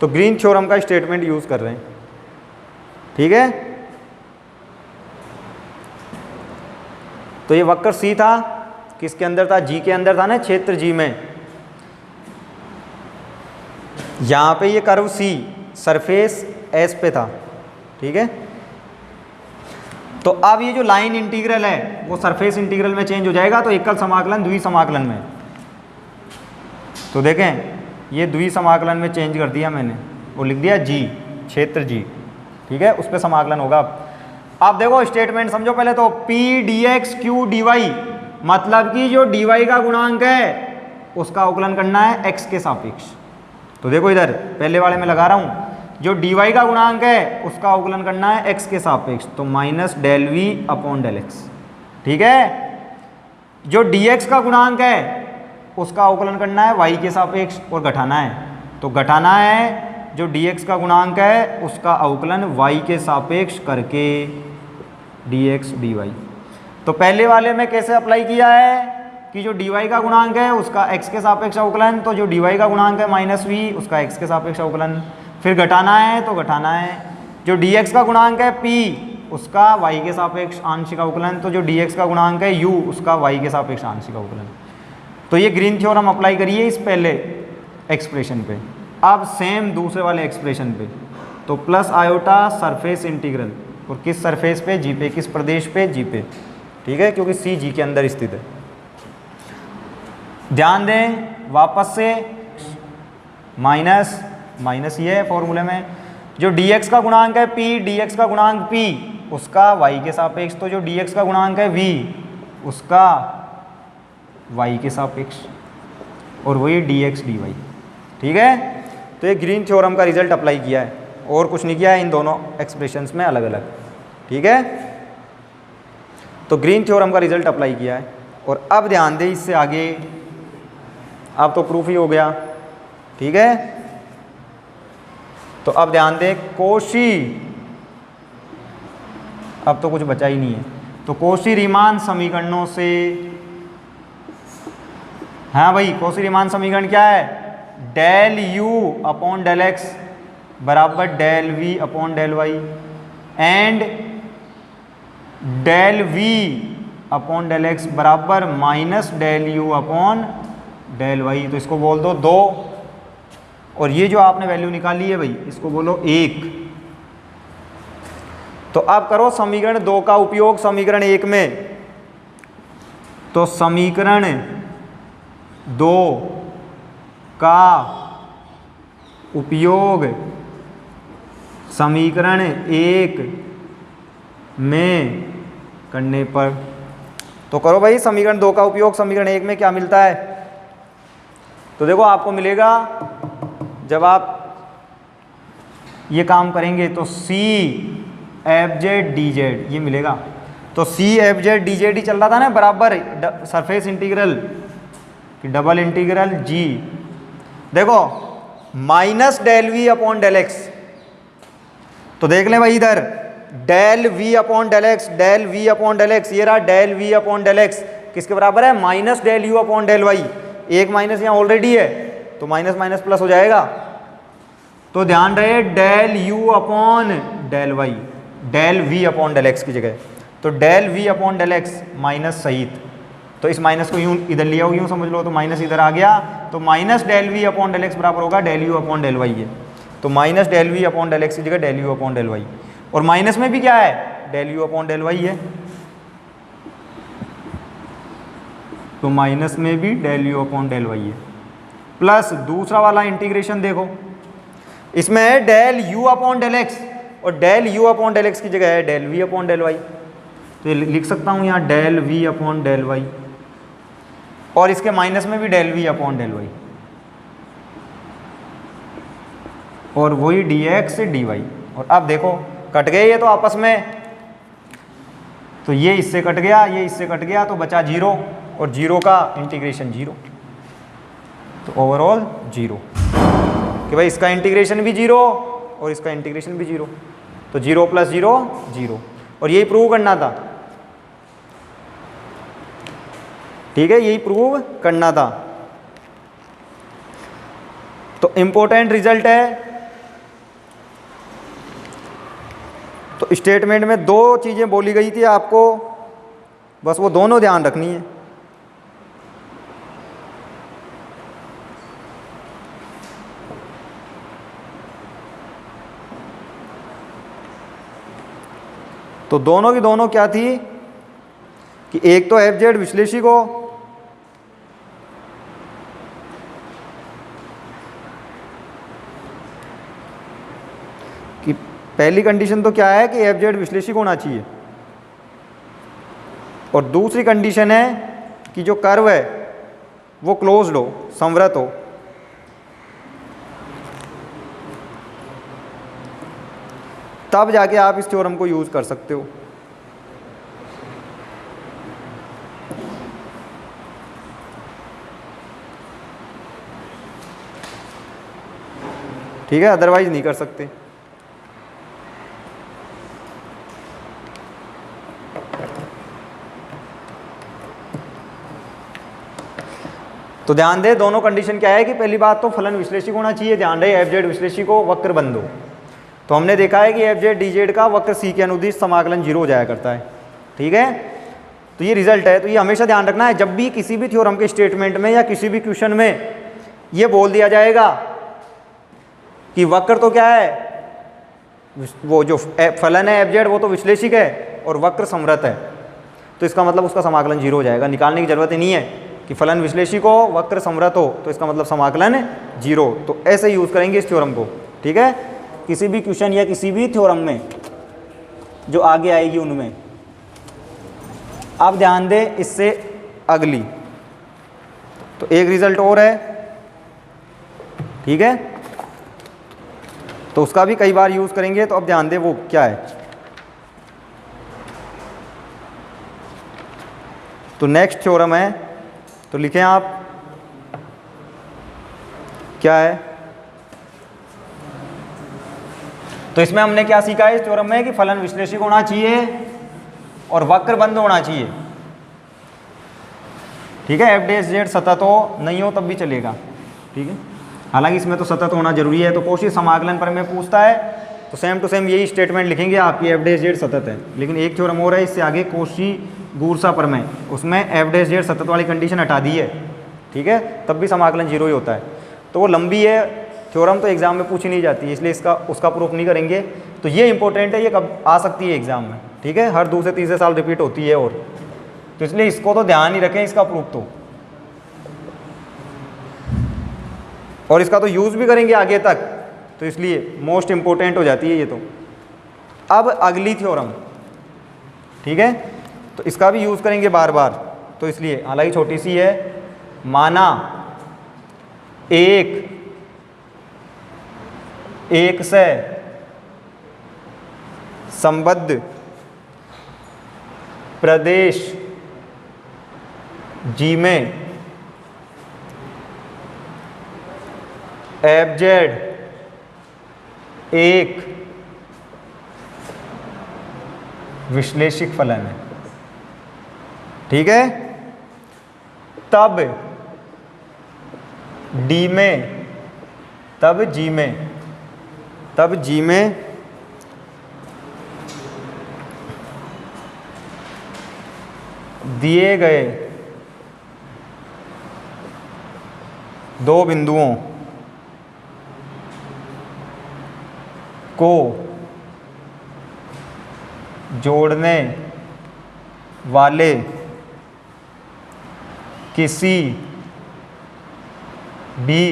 तो ग्रीन थ्योरम का स्टेटमेंट यूज़ कर रहे हैं, ठीक है। तो ये वक्र सी था, किसके अंदर था, जी के अंदर था ना, क्षेत्र जी में। यहाँ पे ये कर्व सी सरफेस एस पे था, ठीक है। तो अब ये जो लाइन इंटीग्रल है वो सरफेस इंटीग्रल में चेंज हो जाएगा, तो एकल समाकलन द्वि समाकलन में। तो देखें ये द्वि समाकलन में चेंज कर दिया मैंने, वो लिख दिया जी, क्षेत्र जी, ठीक है, उस पर समाकलन होगा। अब देखो स्टेटमेंट समझो पहले तो, P dx Q dy, मतलब कि जो dy का गुणांक है उसका अवकलन करना है x के सापेक्ष। तो देखो इधर पहले वाले में लगा रहा हूँ, जो dy का गुणांक है उसका अवकलन करना है x के सापेक्ष, तो minus del we upon del X. ठीक है, जो dx का गुणांक है उसका अवकलन करना है y के सापेक्ष और घटाना है, तो घटाना है जो dx का गुणांक है उसका अवकलन y के सापेक्ष करके dx dy। तो पहले वाले में कैसे अप्लाई किया है कि जो dy का गुणांक है उसका x के सापेक्ष अवकलन, तो जो dy का गुणांक है माइनस v उसका x के सापेक्ष अवकलन। फिर घटाना है तो घटाना है जो dx का गुणांक है p उसका y के सापेक्ष आंशिक अवकलन, तो जो dx का गुणांक है u उसका y के सापेक्ष आंशिक अवकलन। तो ये ग्रीन थ्योरम अप्लाई करिए इस पहले एक्सप्रेशन पे। अब सेम दूसरे वाले एक्सप्रेशन पे, तो प्लस आयोटा सरफेस इंटीग्रल, और किस सरफेस पे, जी पे, किस प्रदेश पे, जी पे। ठीक है, क्योंकि सी जी के अंदर स्थित है। ध्यान दें वापस से माइनस ये है फॉर्मूले में, जो dx का गुणांक है p, dx का गुणांक p उसका y के सापेक्ष, तो जो dx का गुणांक है v उसका y के सापेक्ष, और वही dx dy। ठीक है, तो ये ग्रीन थ्योरम का रिजल्ट अप्लाई किया है और कुछ नहीं किया है इन दोनों एक्सप्रेशंस में अलग अलग। ठीक है, तो ग्रीन थ्योरम का रिजल्ट अप्लाई किया है। और अब ध्यान दें इससे आगे, अब तो प्रूफ ही हो गया। ठीक है, तो अब ध्यान दें कोशी, अब तो कुछ बचा ही नहीं है, तो कोशी रीमान समीकरणों से, हाँ भाई कोशी रीमान समीकरण क्या है, del u upon del x बराबर del v upon del y and del v upon del x बराबर minus del u upon del y। तो इसको बोल दो 2, और ये जो आपने वैल्यू निकाली है भाई इसको बोलो 1। तो अब करो समीकरण 2 का उपयोग समीकरण 1 में, तो समीकरण 2 का उपयोग समीकरण 1 में करने पर, तो करो भाई समीकरण 2 का उपयोग समीकरण 1 में क्या मिलता है। तो देखो आपको मिलेगा, जब आप ये काम करेंगे तो C F Z D z ये मिलेगा। तो C F Z D z ही चल रहा था ना बराबर surface integral double integral G. देखो minus del we upon del x, तो देख लें भाई इधर del we upon del x, del we upon del x, ये रहा del we upon del x किसके बराबर है, minus del you upon del y. एक माइनस यहाँ ऑलरेडी है तो माइनस माइनस प्लस हो जाएगा। तो ध्यान रहे del you upon del Y, del we upon del X की जगह, तो del we upon del X minus सहित, तो इस माइनस को यूं इधर लिया हो यूं समझ लो, तो माइनस इधर आ गया, तो minus del we upon del X बराबर होगा del you upon del Y है। तो minus del we upon del X की जगह del you upon del Y, और माइनस में भी क्या है del you upon del Y है, तो माइनस में भी del you upon del Y है। प्लस दूसरा वाला इंटीग्रेशन देखो, इसमें है del you upon del x, और del you upon del X की जगह है del we upon del Y, तो ये लिख सकता हूँ यहाँ del we upon del Y, और इसके माइनस में भी del we upon del Y, और वही डी एक्स डी वाई। और अब देखो कट गए ये तो आपस में, तो ये इससे कट गया, ये इससे कट गया, तो बचा 0, और 0 का इंटीग्रेशन 0, तो ओवरऑल 0, कि भाई इसका इंटीग्रेशन भी 0 और इसका इंटीग्रेशन भी 0, तो 0 प्लस 0 0, और यही प्रूव करना था। ठीक है, यही प्रूव करना था। तो इंपॉर्टेंट रिजल्ट है। तो स्टेटमेंट में 2 चीज़ें बोली गई थी आपको, बस वो दोनों ध्यान रखनी है। तो दोनों की दोनों क्या थी कि एक तो एफ जेड विश्लेषी को कि पहली कंडीशन तो क्या है कि एफ जेड विश्लेषी होना चाहिए, और दूसरी कंडीशन है कि जो कर्व है वो क्लोज्ड हो, संवृत हो। तब जाके आप इस थ्योरम को यूज़ कर सकते हो। ठीक है, अदरवाइज नहीं कर सकते। तो ध्यान दे, दोनों कंडीशन क्या है कि पहली बात तो फलन विश्लेषिक होना चाहिए, ध्यान रहे एफ जेड विश्लेषिक हो, वक्र बंद हो। तो हमने देखा है कि एफ जेड डी जेड का वक्र सी के अनुदिश समाकलन 0 हो जाया करता है। ठीक है, तो ये रिजल्ट है। तो ये हमेशा ध्यान रखना है, जब भी किसी भी थ्योरम के स्टेटमेंट में या किसी भी क्वेश्चन में ये बोल दिया जाएगा कि वक्र तो क्या है, वो जो फलन है एफ जेड वो तो विश्लेषिक है और वक्र समरत है, तो इसका मतलब उसका समाकलन 0 हो जाएगा। निकालने की जरूरत ही नहीं है कि फलन विश्लेषिक हो वक्र समरत हो, तो इसका मतलब समाकलन 0। तो ऐसे यूज़ करेंगे इस थ्योरम को। ठीक है, किसी भी क्वेश्चन या किसी भी थ्योरम में जो आगे आएगी उनमें। अब ध्यान दें इससे अगली, तो एक रिजल्ट और है। ठीक है, तो उसका भी कई बार यूज़ करेंगे। तो अब ध्यान दें वो क्या है। तो नेक्स्ट थ्योरम है, तो लिखें आप क्या है। तो इसमें हमने क्या सीखा है इस थ्योरम में कि फलन विश्लेषिक होना चाहिए और वक्र बंद होना चाहिए। ठीक है, एफ डैश जेड सतत हो, नहीं हो तब भी चलेगा। ठीक है, हालांकि इसमें तो सतत होना जरूरी है। तो कौशी समाकलन पर में पूछता है तो सेम टू सेम यही स्टेटमेंट लिखेंगे आपकी एफ डैश जेड सतत है। लेकिन एक थ्योरम और है इससे आगे, कौशी गूरसा पर में, उसमें एफ डैश जेड सतत वाली कंडीशन हटा दी है। ठीक है, तब भी समाकलन 0 ही होता है। तो वो लंबी है थ्योरम, तो एग्जाम में पूछी नहीं जाती है, इसलिए इसका उसका प्रूफ नहीं करेंगे। तो ये इंपॉर्टेंट है, ये कब आ सकती है एग्जाम में। ठीक है, हर दूसरे तीसरे साल रिपीट होती है, और तो इसलिए इसको तो ध्यान ही रखें, इसका प्रूफ तो, और इसका तो यूज़ भी करेंगे आगे तक, तो इसलिए मोस्ट इंपॉर्टेंट हो जाती है ये तो। अब अगली थ्योरम, ठीक है, तो इसका भी यूज़ करेंगे बार बार, तो इसलिए हालांकि छोटी सी है। माना एक से संबद्ध प्रदेश जी में एफ जेड एक विश्लेषिक फलन है। ठीक है, तब डी में, तब जी में, तब जी में दिए गए दो बिंदुओं को जोड़ने वाले किसी भी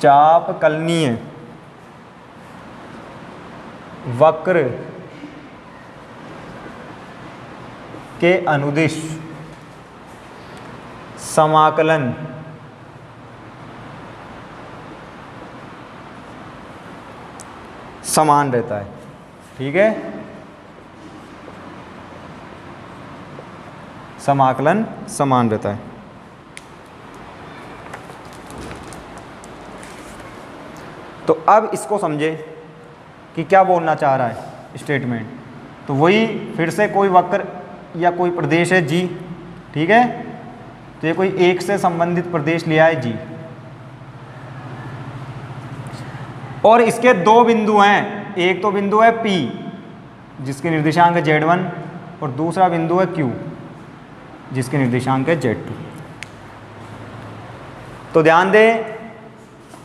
चापकलनीय वक्र के अनुदिश समाकलन समान रहता है। ठीक है, समाकलन समान रहता है। तो अब इसको समझे कि क्या बोलना चाह रहा है स्टेटमेंट। तो वही फिर से कोई वक्र या कोई प्रदेश है जी। ठीक है, तो ये कोई एक से संबंधित प्रदेश लिया है जी, और इसके दो बिंदु हैं। एक तो बिंदु है P जिसके निर्देशांक है Z1, और दूसरा बिंदु है Q जिसके निर्देशांक है Z2। तो ध्यान दें,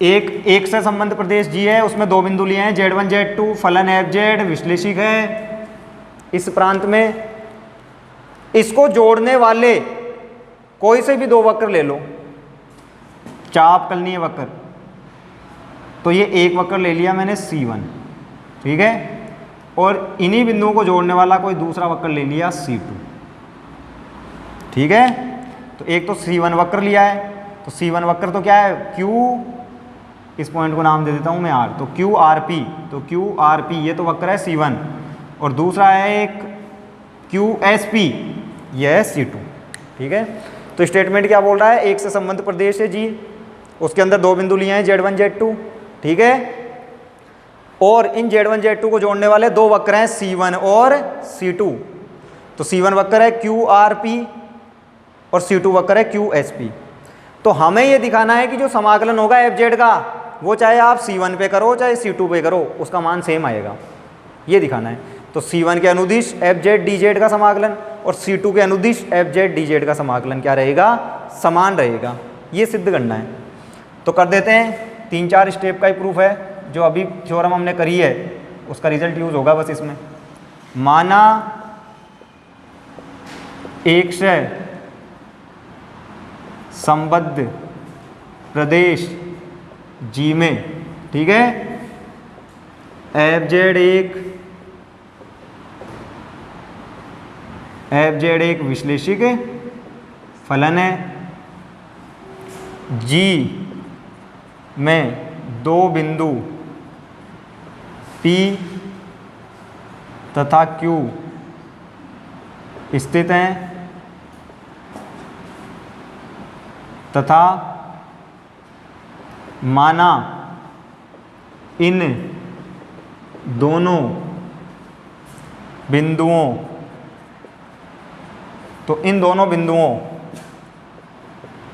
एक से संबंध प्रदेश जी है, उसमें दो बिंदु लिए हैं Z1 Z2, फलन एफ जेड विश्लेषिक है इस प्रांत में। इसको जोड़ने वाले कोई से भी दो वक्र ले लो, चापकलनीय वक्र। तो ये एक वक्र ले लिया मैंने C1, ठीक है, और इन्हीं बिंदुओं को जोड़ने वाला कोई दूसरा वक्र ले लिया C2। ठीक है, तो एक तो C1 वक्र लिया है, तो C1 वक्र तो क्या है Q इस पॉइंट को नाम दे देता हूँ मैं R, तो क्यू आर पी, तो क्यू आर पी ये तो वक्र है C1, और दूसरा है एक क्यू एस पी, यह है C2। ठीक है, तो स्टेटमेंट क्या बोल रहा है, एक से संबंध प्रदेश है G, उसके अंदर दो बिंदु लिए हैं Z1 Z2। ठीक है, और इन Z1 Z2 को जोड़ने वाले दो वक्र हैं C1 और C2। तो C1 वक्र है क्यू आर पी और C2 वक्र है क्यू एस पी। तो हमें ये दिखाना है कि जो समाकलन होगा एफ जेड का, वो चाहे आप C1 पे करो चाहे C2 पे करो, उसका मान सेम आएगा, ये दिखाना है। तो C1 के अनुदिश एफ जेड डी जेड का समाकलन और C2 के अनुदिश एफ जेड डी जेड का समाकलन क्या रहेगा, समान रहेगा, ये सिद्ध करना है। तो कर देते हैं, 3-4 स्टेप का ही प्रूफ है, जो अभी थ्योरम हमने करी है उसका रिजल्ट यूज होगा बस इसमें। माना एक से संबद्ध प्रदेश जी में, ठीक है, एफ जेड एक विश्लेषिक फलन है, जी में दो बिंदु P तथा Q स्थित हैं तथा माना इन दोनों बिंदुओं, तो इन दोनों बिंदुओं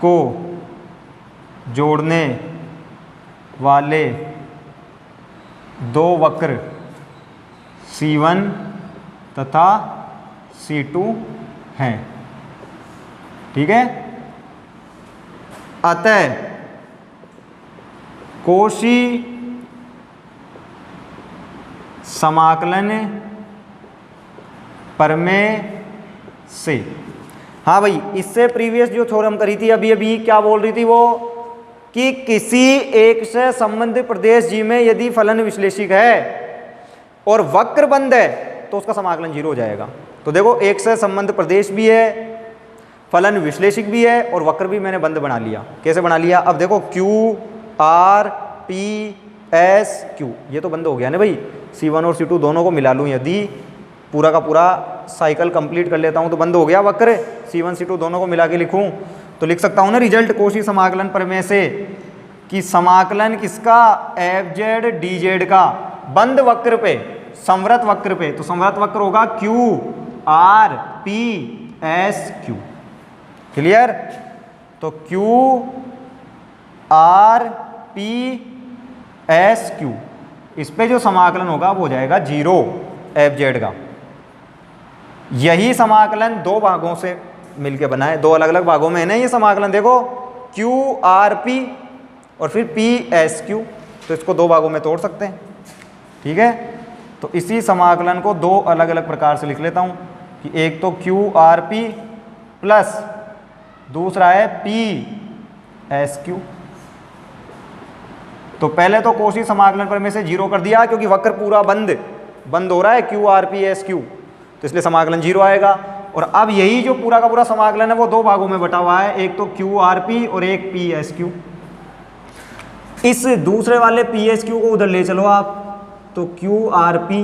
को जोड़ने वाले दो वक्र C1 तथा C2 हैं। ठीक है, अतः कोशी समाकलन प्रमेय से, हाँ भाई, इससे प्रीवियस जो थ्योरम करी थी अभी अभी, क्या बोल रही थी वो, कि किसी एक से संबंधित प्रदेश जी में यदि फलन विश्लेषिक है और वक्र बंद है तो उसका समाकलन 0 हो जाएगा। तो देखो, एक से संबंध प्रदेश भी है, फलन विश्लेषिक भी है और वक्र भी मैंने बंद बना लिया। कैसे बना लिया, अब देखो Q R P S Q, ये तो बंद हो गया ना भाई, C1 और C2 दोनों को मिला लूँ, यदि पूरा का पूरा साइकिल कंप्लीट कर लेता हूँ तो बंद हो गया वक्र। C1 C2 दोनों को मिला के लिखूँ तो लिख सकता हूँ ना रिजल्ट कोशी समाकलन प्रमेय से, कि समाकलन किसका, एफ जेड डी जेड का बंद वक्र पे, संवृत वक्र पे, तो संवृत वक्र होगा Q R P S Q. Clear, तो Q R P S Q, इस पे जो समाकलन होगा वो हो जाएगा 0 एफ जेड का। यही समाकलन दो भागों से मिलके बना है, दो अलग अलग भागों में है ना ये समाकलन। देखो क्यू आर पी और फिर पी एस क्यू, तो इसको दो भागों में तोड़ सकते हैं। ठीक है, तो इसी समाकलन को दो अलग अलग प्रकार से लिख लेता हूँ, कि एक तो क्यू आर पी प्लस दूसरा है पी एस क्यू। तो पहले तो कोशी समाकलन प्रमेय से 0 कर दिया, क्योंकि वक्र पूरा बंद हो रहा है Q R P S Q, तो इसलिए समाकलन 0 आएगा। और अब यही जो पूरा का पूरा समाकलन है वो दो भागों में बटा हुआ है, एक तो क्यू आर पी और एक पी एस क्यू। इस दूसरे वाले पी एस क्यू को उधर ले चलो आप, तो Q R P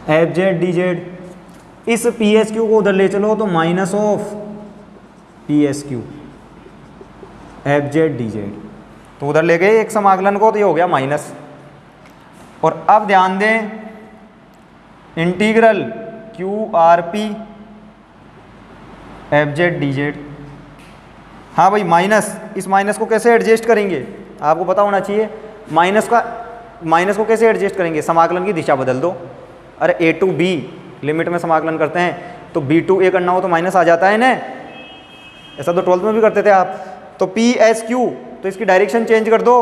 F Z D Z, इस पी एस क्यू को उधर ले चलो तो minus of P S Q F Z D z, तो उधर ले गए एक समाकलन को, तो ये हो गया माइनस। और अब ध्यान दें, integral Q R P F Z D Z, हाँ भाई माइनस, इस माइनस को कैसे एडजस्ट करेंगे आपको पता होना चाहिए। माइनस को कैसे एडजस्ट करेंगे, समाकलन की दिशा बदल दो। अरे ए टू बी लिमिट में समाकलन करते हैं तो बी टू ए करना हो तो माइनस आ जाता है ना, ऐसा तो 12th में भी करते थे आप। तो पी एस क्यू, तो इसकी डायरेक्शन चेंज कर दो,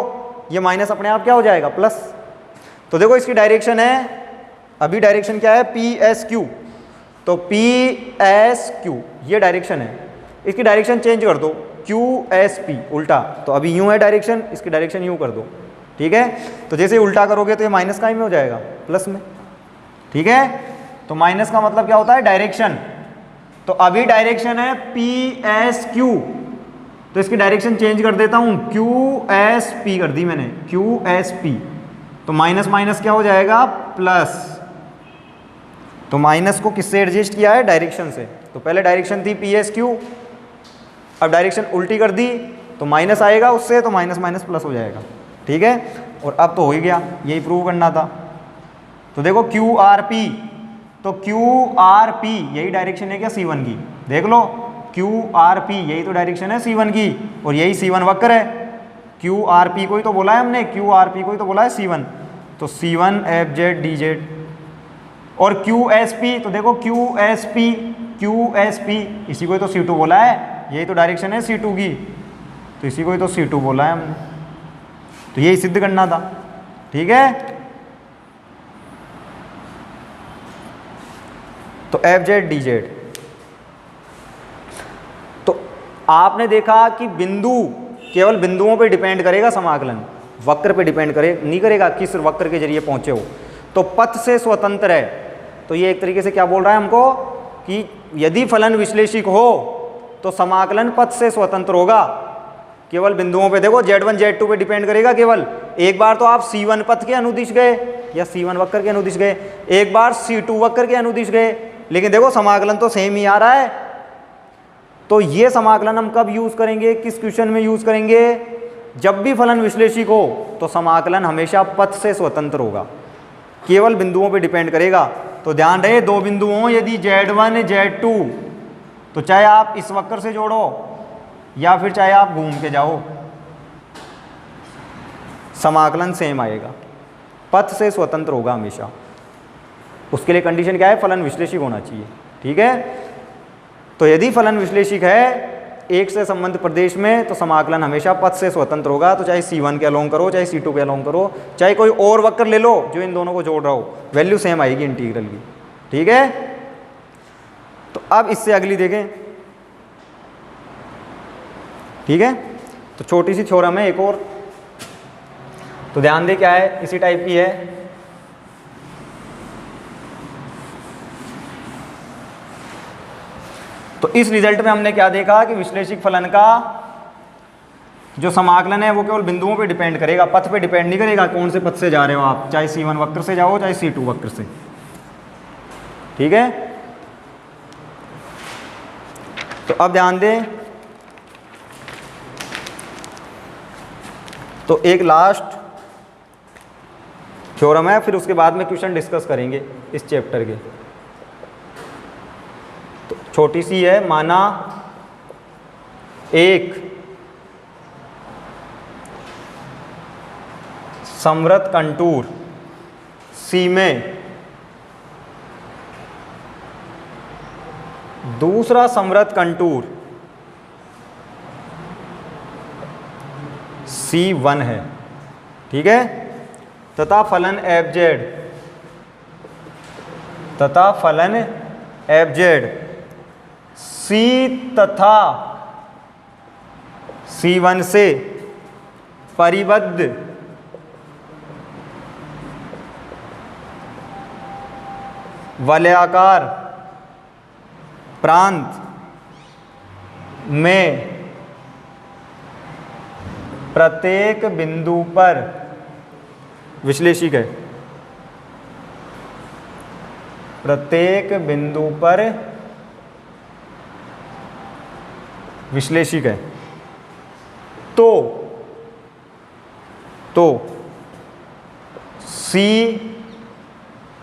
ये माइनस अपने आप क्या हो जाएगा, प्लस। तो देखो इसकी डायरेक्शन है, अभी डायरेक्शन क्या है, पी एस क्यू, तो पी एस क्यू ये डायरेक्शन है, इसकी डायरेक्शन चेंज कर दो, क्यू एस पी उल्टा, तो अभी यूँ है डायरेक्शन, इसकी डायरेक्शन यूँ कर दो। ठीक है, तो जैसे उल्टा करोगे तो ये माइनस का ही में हो जाएगा, प्लस में। ठीक है, तो माइनस का मतलब क्या होता है, डायरेक्शन। तो अभी डायरेक्शन है पी एस क्यू, तो इसकी डायरेक्शन चेंज कर देता हूँ, क्यू एस पी कर दी मैंने, क्यू एस पी, तो माइनस माइनस क्या हो जाएगा प्लस। तो माइनस को किससे एडजस्ट किया है, डायरेक्शन से। तो पहले डायरेक्शन थी पी एस क्यू, अब डायरेक्शन उल्टी कर दी तो माइनस आएगा उससे, तो माइनस माइनस प्लस हो जाएगा, ठीक है। और अब तो हो ही गया, यही प्रूव करना था। तो देखो क्यू आर पी, तो क्यू आर पी यही डायरेक्शन है क्या C1 की, देख लो क्यू आर पी यही तो डायरेक्शन है C1 की, और यही C1 वक्र है। क्यू आर पी को ही तो बोला है हमने, क्यू आर पी को ही तो बोला है C1, तो C1 F Z D Z. और क्यू एस पी, तो देखो Q S P, Q S P इसी को ही तो C2 बोला है, यही तो डायरेक्शन है C2 की, तो इसी को ही तो C2 बोला है हमने, तो यही सिद्ध करना था, ठीक है। तो एफ जेड डी जेड, तो आपने देखा कि बिंदु केवल बिंदुओं पे डिपेंड करेगा समाकलन, वक्र पे डिपेंड करे नहीं करेगा किस वक्र के जरिए पहुंचे हो। तो पथ से स्वतंत्र है, तो ये एक तरीके से क्या बोल रहा है हमको कि यदि फलन विश्लेषिक हो तो समाकलन पथ से स्वतंत्र होगा, केवल बिंदुओं पे। देखो Z1 Z2 पे डिपेंड करेगा केवल, एक बार तो आप C1 पथ के अनुदिश गए या C1 वक्र के अनुदिश गए, एक बार C2 वक्र के अनुदिश गए, लेकिन देखो समाकलन तो सेम ही आ रहा है। तो ये समाकलन हम कब यूज करेंगे, किस क्वेश्चन में यूज करेंगे, जब भी फलन विश्लेषिक हो तो समाकलन हमेशा पथ से स्वतंत्र होगा, केवल बिंदुओं पे डिपेंड करेगा। तो ध्यान रहे, दो बिंदु हों यदि Z1 Z2, तो चाहे आप इस वक्र से जोड़ो या फिर चाहे आप घूम के जाओ, समाकलन सेम आएगा, पथ से स्वतंत्र होगा हमेशा। उसके लिए कंडीशन क्या है, फलन विश्लेषिक होना चाहिए, ठीक है। तो यदि फलन विश्लेषिक है एक से संबंधित प्रदेश में, तो समाकलन हमेशा पथ से स्वतंत्र होगा। तो चाहे C1 के अलोंग करो, चाहे C2 के अलोंग करो, चाहे कोई और वक्र ले लो जो इन दोनों को जोड़ रहा हो, वैल्यू सेम आएगी इंटीग्रल की, ठीक है। तो अब इससे अगली देखें, ठीक है। तो छोटी सी थ्योरम है एक और, तो ध्यान दे क्या है, इसी टाइप की है। तो इस रिजल्ट में हमने क्या देखा कि विश्लेषिक फलन का जो समाकलन है वो केवल बिंदुओं पे डिपेंड करेगा, पथ पे डिपेंड नहीं करेगा, कौन से पथ से जा रहे हो आप, चाहे C1 वक्र से जाओ चाहे C2 वक्र से, ठीक है। तो अब ध्यान दें, तो एक लास्ट थ्योरम है, फिर उसके बाद में क्वेश्चन डिस्कस करेंगे इस चैप्टर के। तो छोटी सी है, माना एक समवृत्त कंटूर C में दूसरा समवृत्त कंटूर C1 है, ठीक है, तथा फलन एफ जेड C तथा C1 से परिबद्ध वलयाकार प्रांत में प्रत्येक बिंदु पर विश्लेषिक है, प्रत्येक बिंदु पर विश्लेषिक है। तो C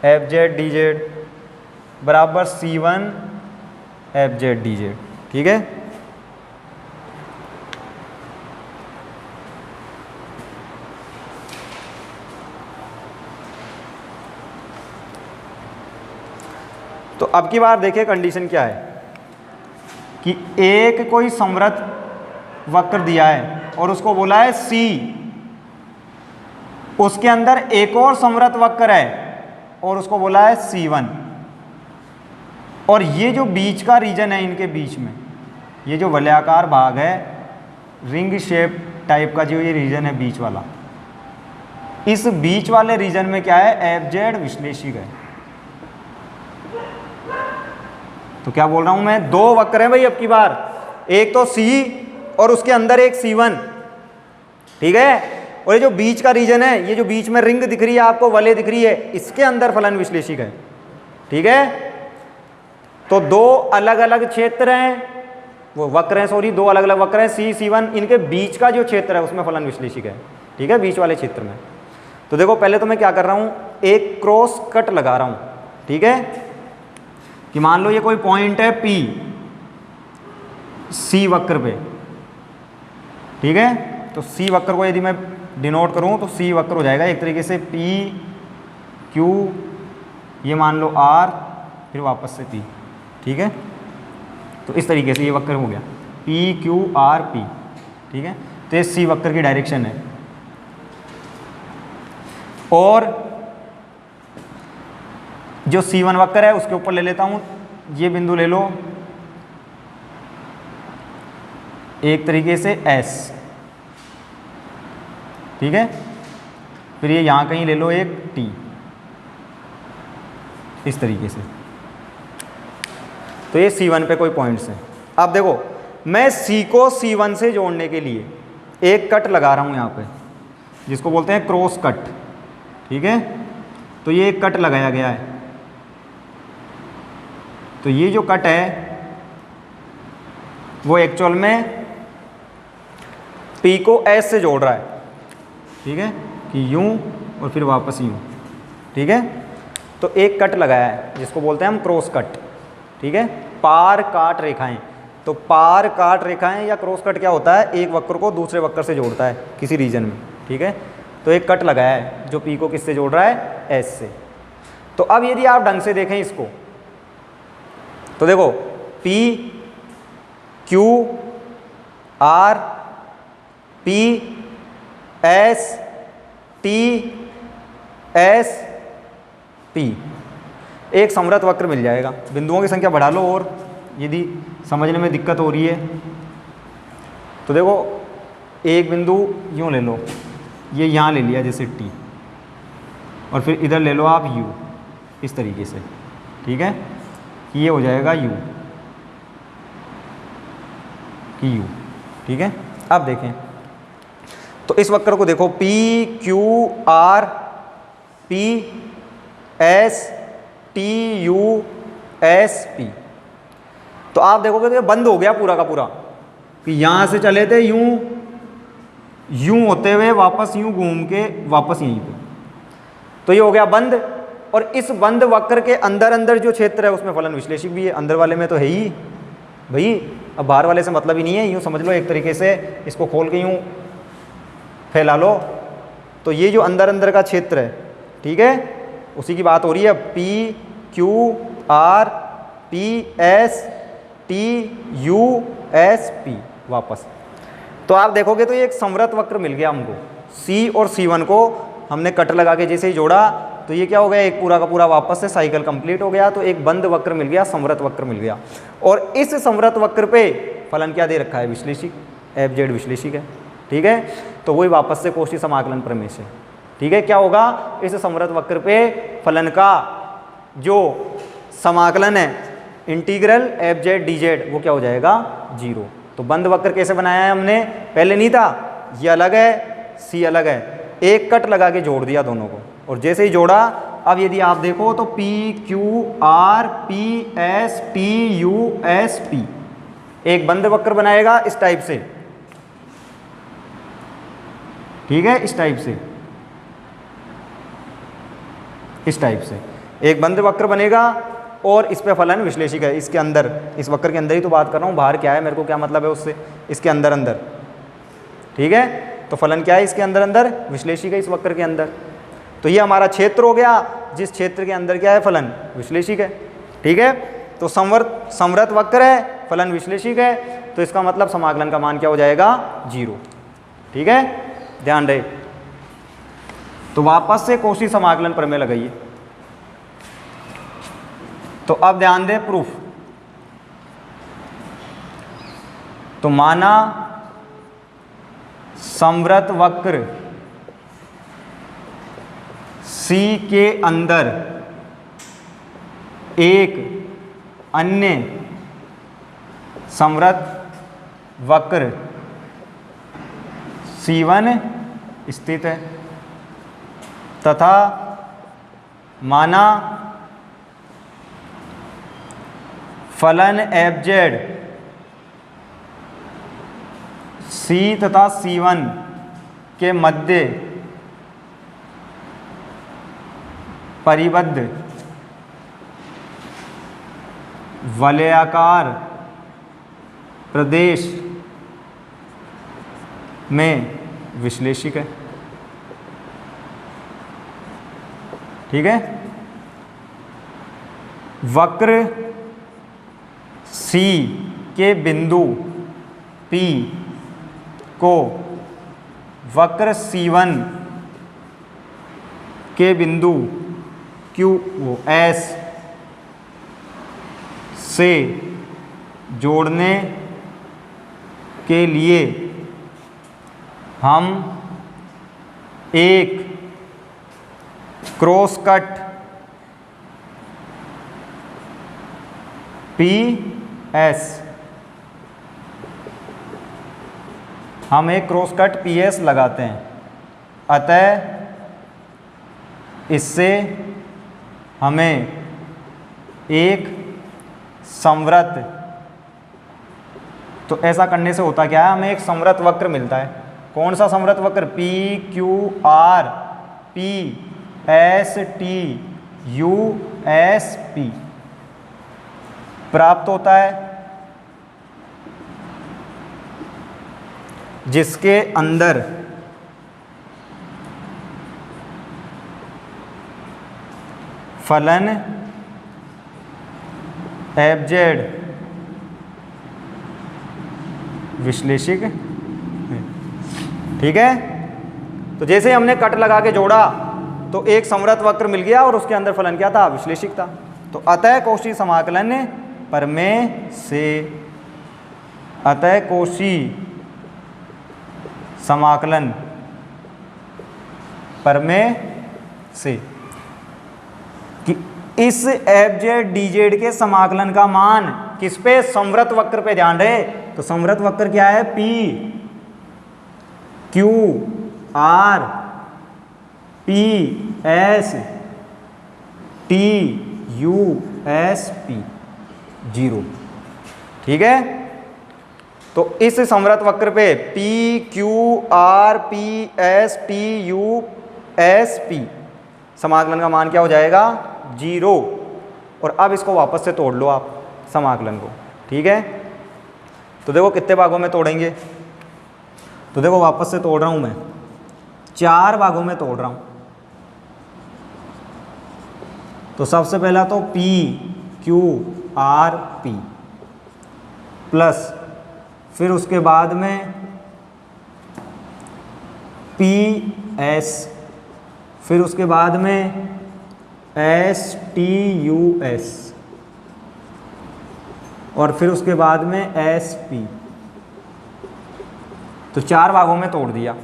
F Z D z बराबर C1 F Z D Z, ठीक है। तो अब की बार देखिए कंडीशन क्या है कि एक कोई समवृत्त वक्र दिया है और उसको बोला है C, उसके अंदर एक और समवृत्त वक्र है और उसको बोला है C1, और ये जो बीच का रीजन है इनके बीच में, ये जो वलयाकार भाग है, रिंग शेप टाइप का जो ये रीजन है बीच वाला, इस बीच वाले रीजन में क्या है, एफ जेड विश्लेषिक है। तो क्या बोल रहा हूं मैं, दो वक्र हैं भाई अब की बार, एक तो C और उसके अंदर एक C1, ठीक है। और ये जो बीच का रीजन है, ये जो बीच में रिंग दिख रही है आपको, वलय दिख रही है, इसके अंदर फलन विश्लेषिक है, ठीक है। तो दो अलग अलग क्षेत्र हैं, वो वक्र हैं, सॉरी, दो अलग अलग वक्र हैं C, C1, इनके बीच का जो क्षेत्र है उसमें फलन विश्लेषिक है, ठीक है, बीच वाले क्षेत्र में। तो देखो पहले तो मैं क्या कर रहा हूँ, एक क्रॉस कट लगा रहा हूँ, ठीक है, कि मान लो ये कोई पॉइंट है P C वक्र पे, ठीक है। तो C वक्र को यदि मैं डिनोट करूँ तो C वक्र हो जाएगा एक तरीके से P Q, ये मान लो R, फिर वापस से P, ठीक है। तो इस तरीके से ये वक्र हो गया P Q R P, ठीक है। तो ये C वक्र की डायरेक्शन है। और जो C1 वक्र है उसके ऊपर ले लेता हूँ, ये बिंदु ले लो एक तरीके से S, ठीक है। फिर ये यहाँ कहीं ले लो एक T, इस तरीके से। तो ये C1 पे कोई पॉइंट्स हैं। अब देखो मैं C को C1 से जोड़ने के लिए एक कट लगा रहा हूँ यहाँ पे, जिसको बोलते हैं क्रॉस कट, ठीक है। तो ये एक कट लगाया गया है। तो ये जो कट है वो एक्चुअल में P को S से जोड़ रहा है, ठीक है, कि यूं और फिर वापस यूं, ठीक है। तो एक कट लगाया है जिसको बोलते हैं हम क्रॉस कट, ठीक है, पार काट रेखाएं। तो पार काट रेखाएं या क्रॉस कट क्या होता है, एक वक्र को दूसरे वक्र से जोड़ता है किसी रीजन में, ठीक है। तो एक कट लगाया है जो P को किससे जोड़ रहा है, S से। तो अब यदि आप ढंग से देखें इसको, तो देखो P Q R P S T S P, एक समवर्त वक्र मिल जाएगा। बिंदुओं की संख्या बढ़ा लो और यदि समझने में दिक्कत हो रही है तो देखो एक बिंदु यूँ ले लो, ये यहाँ ले लिया जैसे T, और फिर इधर ले लो आप U, इस तरीके से, ठीक है, कि ये हो जाएगा U कि U, ठीक है। अब देखें तो इस वक्र को देखो P Q R P S T U S P। तो आप देखोगे तो ये बंद हो गया पूरा का पूरा, कि यहाँ से चले थे यूं होते हुए वापस यूं घूम के वापस यहीं पे, तो ये हो गया बंद। और इस बंद वक्र के अंदर अंदर जो क्षेत्र है उसमें फलन विश्लेषिक भी है, अंदर वाले में तो है ही भाई, अब बाहर वाले से मतलब ही नहीं है। यूं समझ लो एक तरीके से, इसको खोल के यूं फैला लो, तो ये जो अंदर अंदर का क्षेत्र है, ठीक है, उसी की बात हो रही है। P Q R P S T U S P वापस। तो आप देखोगे तो ये एक समवर्त वक्र मिल गया हमको। C और C1 को हमने कट लगा के जैसे ही जोड़ा तो ये क्या हो गया, एक पूरा का पूरा वापस से साइकिल कंप्लीट हो गया। तो एक बंद वक्र मिल गया, समवर्त वक्र मिल गया। और इस समवर्त वक्र पे फलन क्या दे रखा है, विश्लेषिक, FZ विश्लेषिक है, ठीक है। तो वही वापस से कोशी समाकलन प्रमेय से, ठीक है, क्या होगा, इस समवर्त वक्र पे फलन का जो समाकलन है इंटीग्रल FZ dZ वो क्या हो जाएगा, 0। तो बंद वक्र कैसे बनाया है हमने, पहले नहीं था, ये अलग है C अलग है, एक कट लगा के जोड़ दिया दोनों को, और जैसे ही जोड़ा अब यदि आप देखो तो P Q R P S T U S P एक बंद वक्र बनाएगा इस टाइप से, ठीक है, इस टाइप से, इस टाइप से एक बंद वक्र बनेगा और इस पे फलन विश्लेषिक है। इसके अंदर, इस वक्र के अंदर ही तो बात कर रहा हूँ, बाहर क्या है मेरे को क्या मतलब है उससे, इसके अंदर अंदर, ठीक है। तो फलन क्या है, इसके अंदर अंदर विश्लेषिक है, इस वक्र के अंदर। तो ये हमारा क्षेत्र हो गया, जिस क्षेत्र के अंदर क्या है, फलन विश्लेषिक है, ठीक है। तो समवर्त वक्र है, फलन विश्लेषिक है, तो इसका मतलब समाकलन का मान क्या हो जाएगा, 0, ठीक है, ध्यान रहे। तो वापस से कोशी समाकलन प्रमेय लगाइए। तो अब ध्यान दें प्रूफ। तो माना समवर्त वक्र C के अंदर एक अन्य समवर्त वक्र C1 स्थित है तथा माना फलन FZ C तथा C1 के मध्य परिबद्ध वलयाकार प्रदेश में विश्लेषिक है। ठीक है, वक्र C के बिंदु P को वक्र C1 के बिंदु S से जोड़ने के लिए हम एक क्रॉस कट PS लगाते हैं। अतः इससे हमें एक संवृत, तो ऐसा करने से होता क्या है, हमें एक संवृत वक्र मिलता है। कौन सा संवृत वक्र? PQR PSTUSP प्राप्त होता है, जिसके अंदर फलन FZ विश्लेषिक है। ठीक है, तो जैसे हमने कट लगा के जोड़ा तो एक संवृत वक्र मिल गया और उसके अंदर फलन क्या था? विश्लेषिक था। तो अतः कोशी समाकलन प्रमेय से, अतः कोशी समाकलन प्रमेय से कि इस FZ DZ के समाकलन का मान किस पे? संवृत वक्र पे ध्यान रहे। तो संवृत वक्र क्या है? PQR PSTUSP 0। ठीक है, तो इस संवृत वक्र पे PQR PSTUSP समाकलन का मान क्या हो जाएगा? 0। और अब इसको वापस से तोड़ लो आप समाकलन को। ठीक है, तो देखो कितने भागों में तोड़ेंगे। तो देखो वापस से तोड़ रहा हूं मैं, 4 भागों में तोड़ रहा हूं। तो सबसे पहला तो PQRP प्लस, फिर उसके बाद में PS, फिर उसके बाद में STUS और फिर उसके बाद में SP। तो 4 भागों में तोड़ दिया।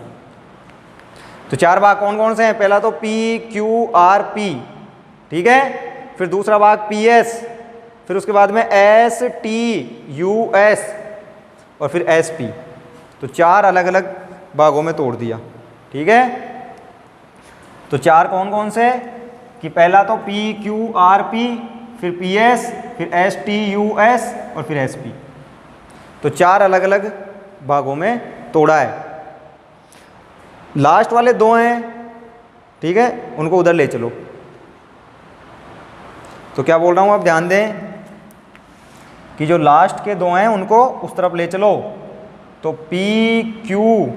तो 4 भाग कौन कौन से हैं? पहला तो PQRP, ठीक है, फिर दूसरा भाग PS, फिर उसके बाद में STUS और फिर SP। तो 4 अलग अलग भागों में तोड़ दिया। ठीक है, तो 4 कौन कौन से? कि पहला तो PQRP, फिर PS, फिर STUS और फिर SP। तो 4 अलग अलग भागों में तोड़ा है। लास्ट वाले 2 हैं, ठीक है, उनको उधर ले चलो। तो क्या बोल रहा हूं आप ध्यान दें कि जो लास्ट के 2 हैं उनको उस तरफ ले चलो। तो PQRP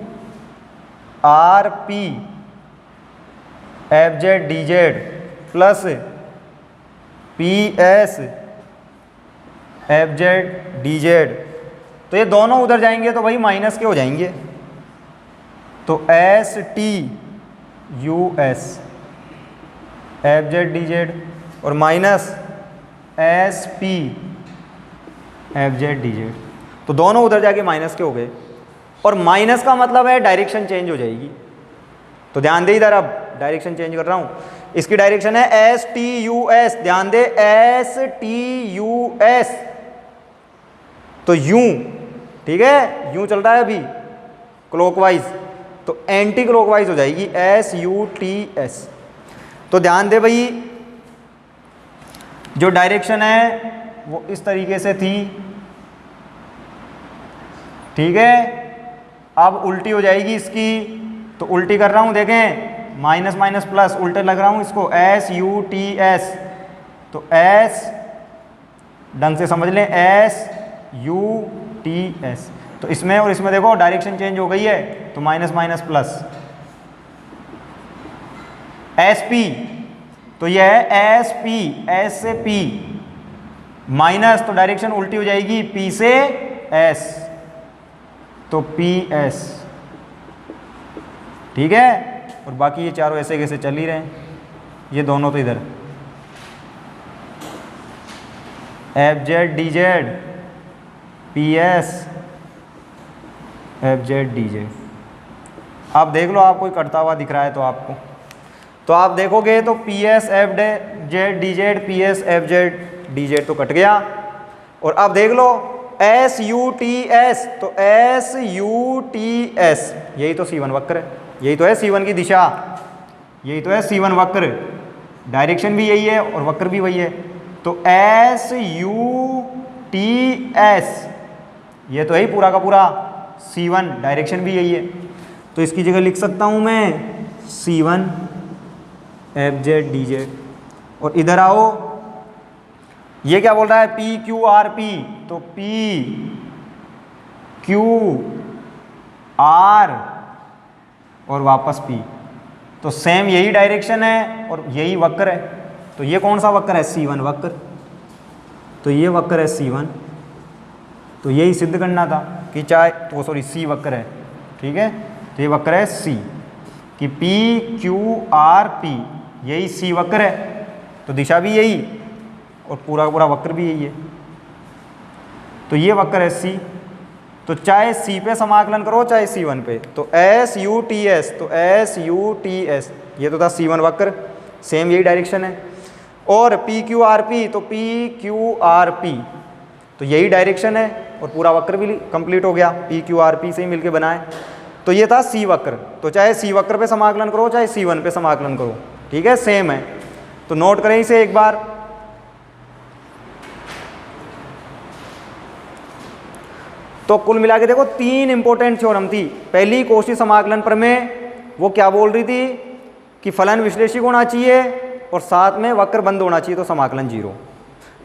FZ DZ plus PS FZ DZ, तो ये दोनों उधर जाएंगे तो भाई माइनस के हो जाएंगे। तो STUS FZ DZ और माइनस SP FZ DZ, तो दोनों उधर जाके माइनस के हो गए। और माइनस का मतलब है डायरेक्शन चेंज हो जाएगी। तो ध्यान दे, इधर अब डायरेक्शन चेंज कर रहा हूं। इसकी डायरेक्शन है STUS, ध्यान दे STUS, तो यूं, ठीक है, यूं चल रहा है अभी क्लॉकवाइज। तो एंटी क्लॉकवाइज हो जाएगी SUTS। तो ध्यान दे भाई, जो डायरेक्शन है वो इस तरीके से थी, ठीक है। अब उल्टी हो जाएगी इसकी, तो उल्टी कर रहा हूं, देखें माइनस माइनस प्लस, उल्टे लग रहा हूं इसको, SUTS। तो S ढंग से समझ लें, SUTS। तो इसमें और इसमें देखो डायरेक्शन चेंज हो गई है, तो माइनस माइनस प्लस। SP, तो यह है SP, S से P माइनस, तो डायरेक्शन उल्टी हो जाएगी P से S, तो PS, ठीक है। और बाकी ये चारों ऐसे कैसे चल ही रहे हैं, ये दोनों तो इधर FZ DZ PS FZ DZ। आप देख लो, आप कोई करता हुआ दिख रहा है तो आपको, तो आप देखोगे तो PS FZ DZ PS FZ DZ तो कट गया। और अब देख लो SUTS, तो SUTS यही तो C1 वक्र है, यही तो है C1 की दिशा, यही तो है C1 वक्र, डायरेक्शन भी यही है और वक्र भी वही है। तो SUTS ये तो है ही पूरा का पूरा C1, डायरेक्शन भी यही है। तो इसकी जगह लिख सकता हूं मैं C1 FZ DZ। और इधर आओ, ये क्या बोल रहा है, PQRP, तो PQR और वापस P, तो सेम यही डायरेक्शन है और यही वक्र है। तो ये कौन सा वक्र है, C1 वक्र। तो ये वक्र है C1, तो यही सिद्ध करना था कि चाहे तो सॉरी C वक्र है, ठीक है। तो ये वक्र है C कि PQRP यही C वक्र है, तो दिशा भी यही और पूरा पूरा वक्र भी यही है। तो ये वक्र है C, तो चाहे C पे समाकलन करो चाहे C1 पे, तो SUTS, तो SUTS ये तो था C1 वक्र, सेम यही डायरेक्शन है। और PQRP, तो PQRP तो यही डायरेक्शन है और पूरा वक्र भी कंप्लीट हो गया, PQRP से ही मिलके बना है। तो ये था C वक्र, तो चाहे C वक्र पे समाकलन करो चाहे C1 पे समाकलन करो, ठीक है, सेम है। तो नोट करें इसे एक बार। तो कुल मिला के देखो 3 इंपॉर्टेंट थ्योरम थी। पहली कोशी समाकलन प्रमेय, वो क्या बोल रही थी कि फलन विश्लेषिक होना चाहिए और साथ में वक्र बंद होना चाहिए, तो समाकलन 0।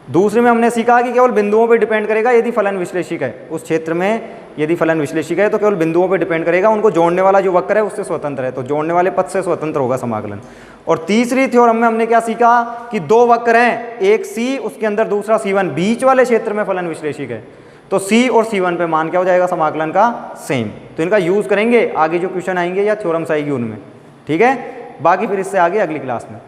दूसरे में हमने सीखा कि केवल बिंदुओं पे डिपेंड करेगा, यदि फलन विश्लेषिक है उस क्षेत्र में, यदि फलन विश्लेषिक है तो केवल बिंदुओं पे डिपेंड करेगा, उनको जोड़ने वाला जो वक्र है उससे स्वतंत्र है, तो जोड़ने वाले पथ से स्वतंत्र होगा समाकलन। और तीसरी थ्योरम में हमने क्या सीखा कि 2 वक्र हैं, एक C उसके अंदर दूसरा C1, बीच वाले क्षेत्र में फलन विश्लेषिक है, तो C और C1 पे मान क्या हो जाएगा समाकलन का, सेम। तो इनका यूज़ करेंगे आगे जो क्वेश्चन आएंगे या थ्योरम्स आएगी उनमें, ठीक है। बाकी फिर इससे आगे अगली क्लास में।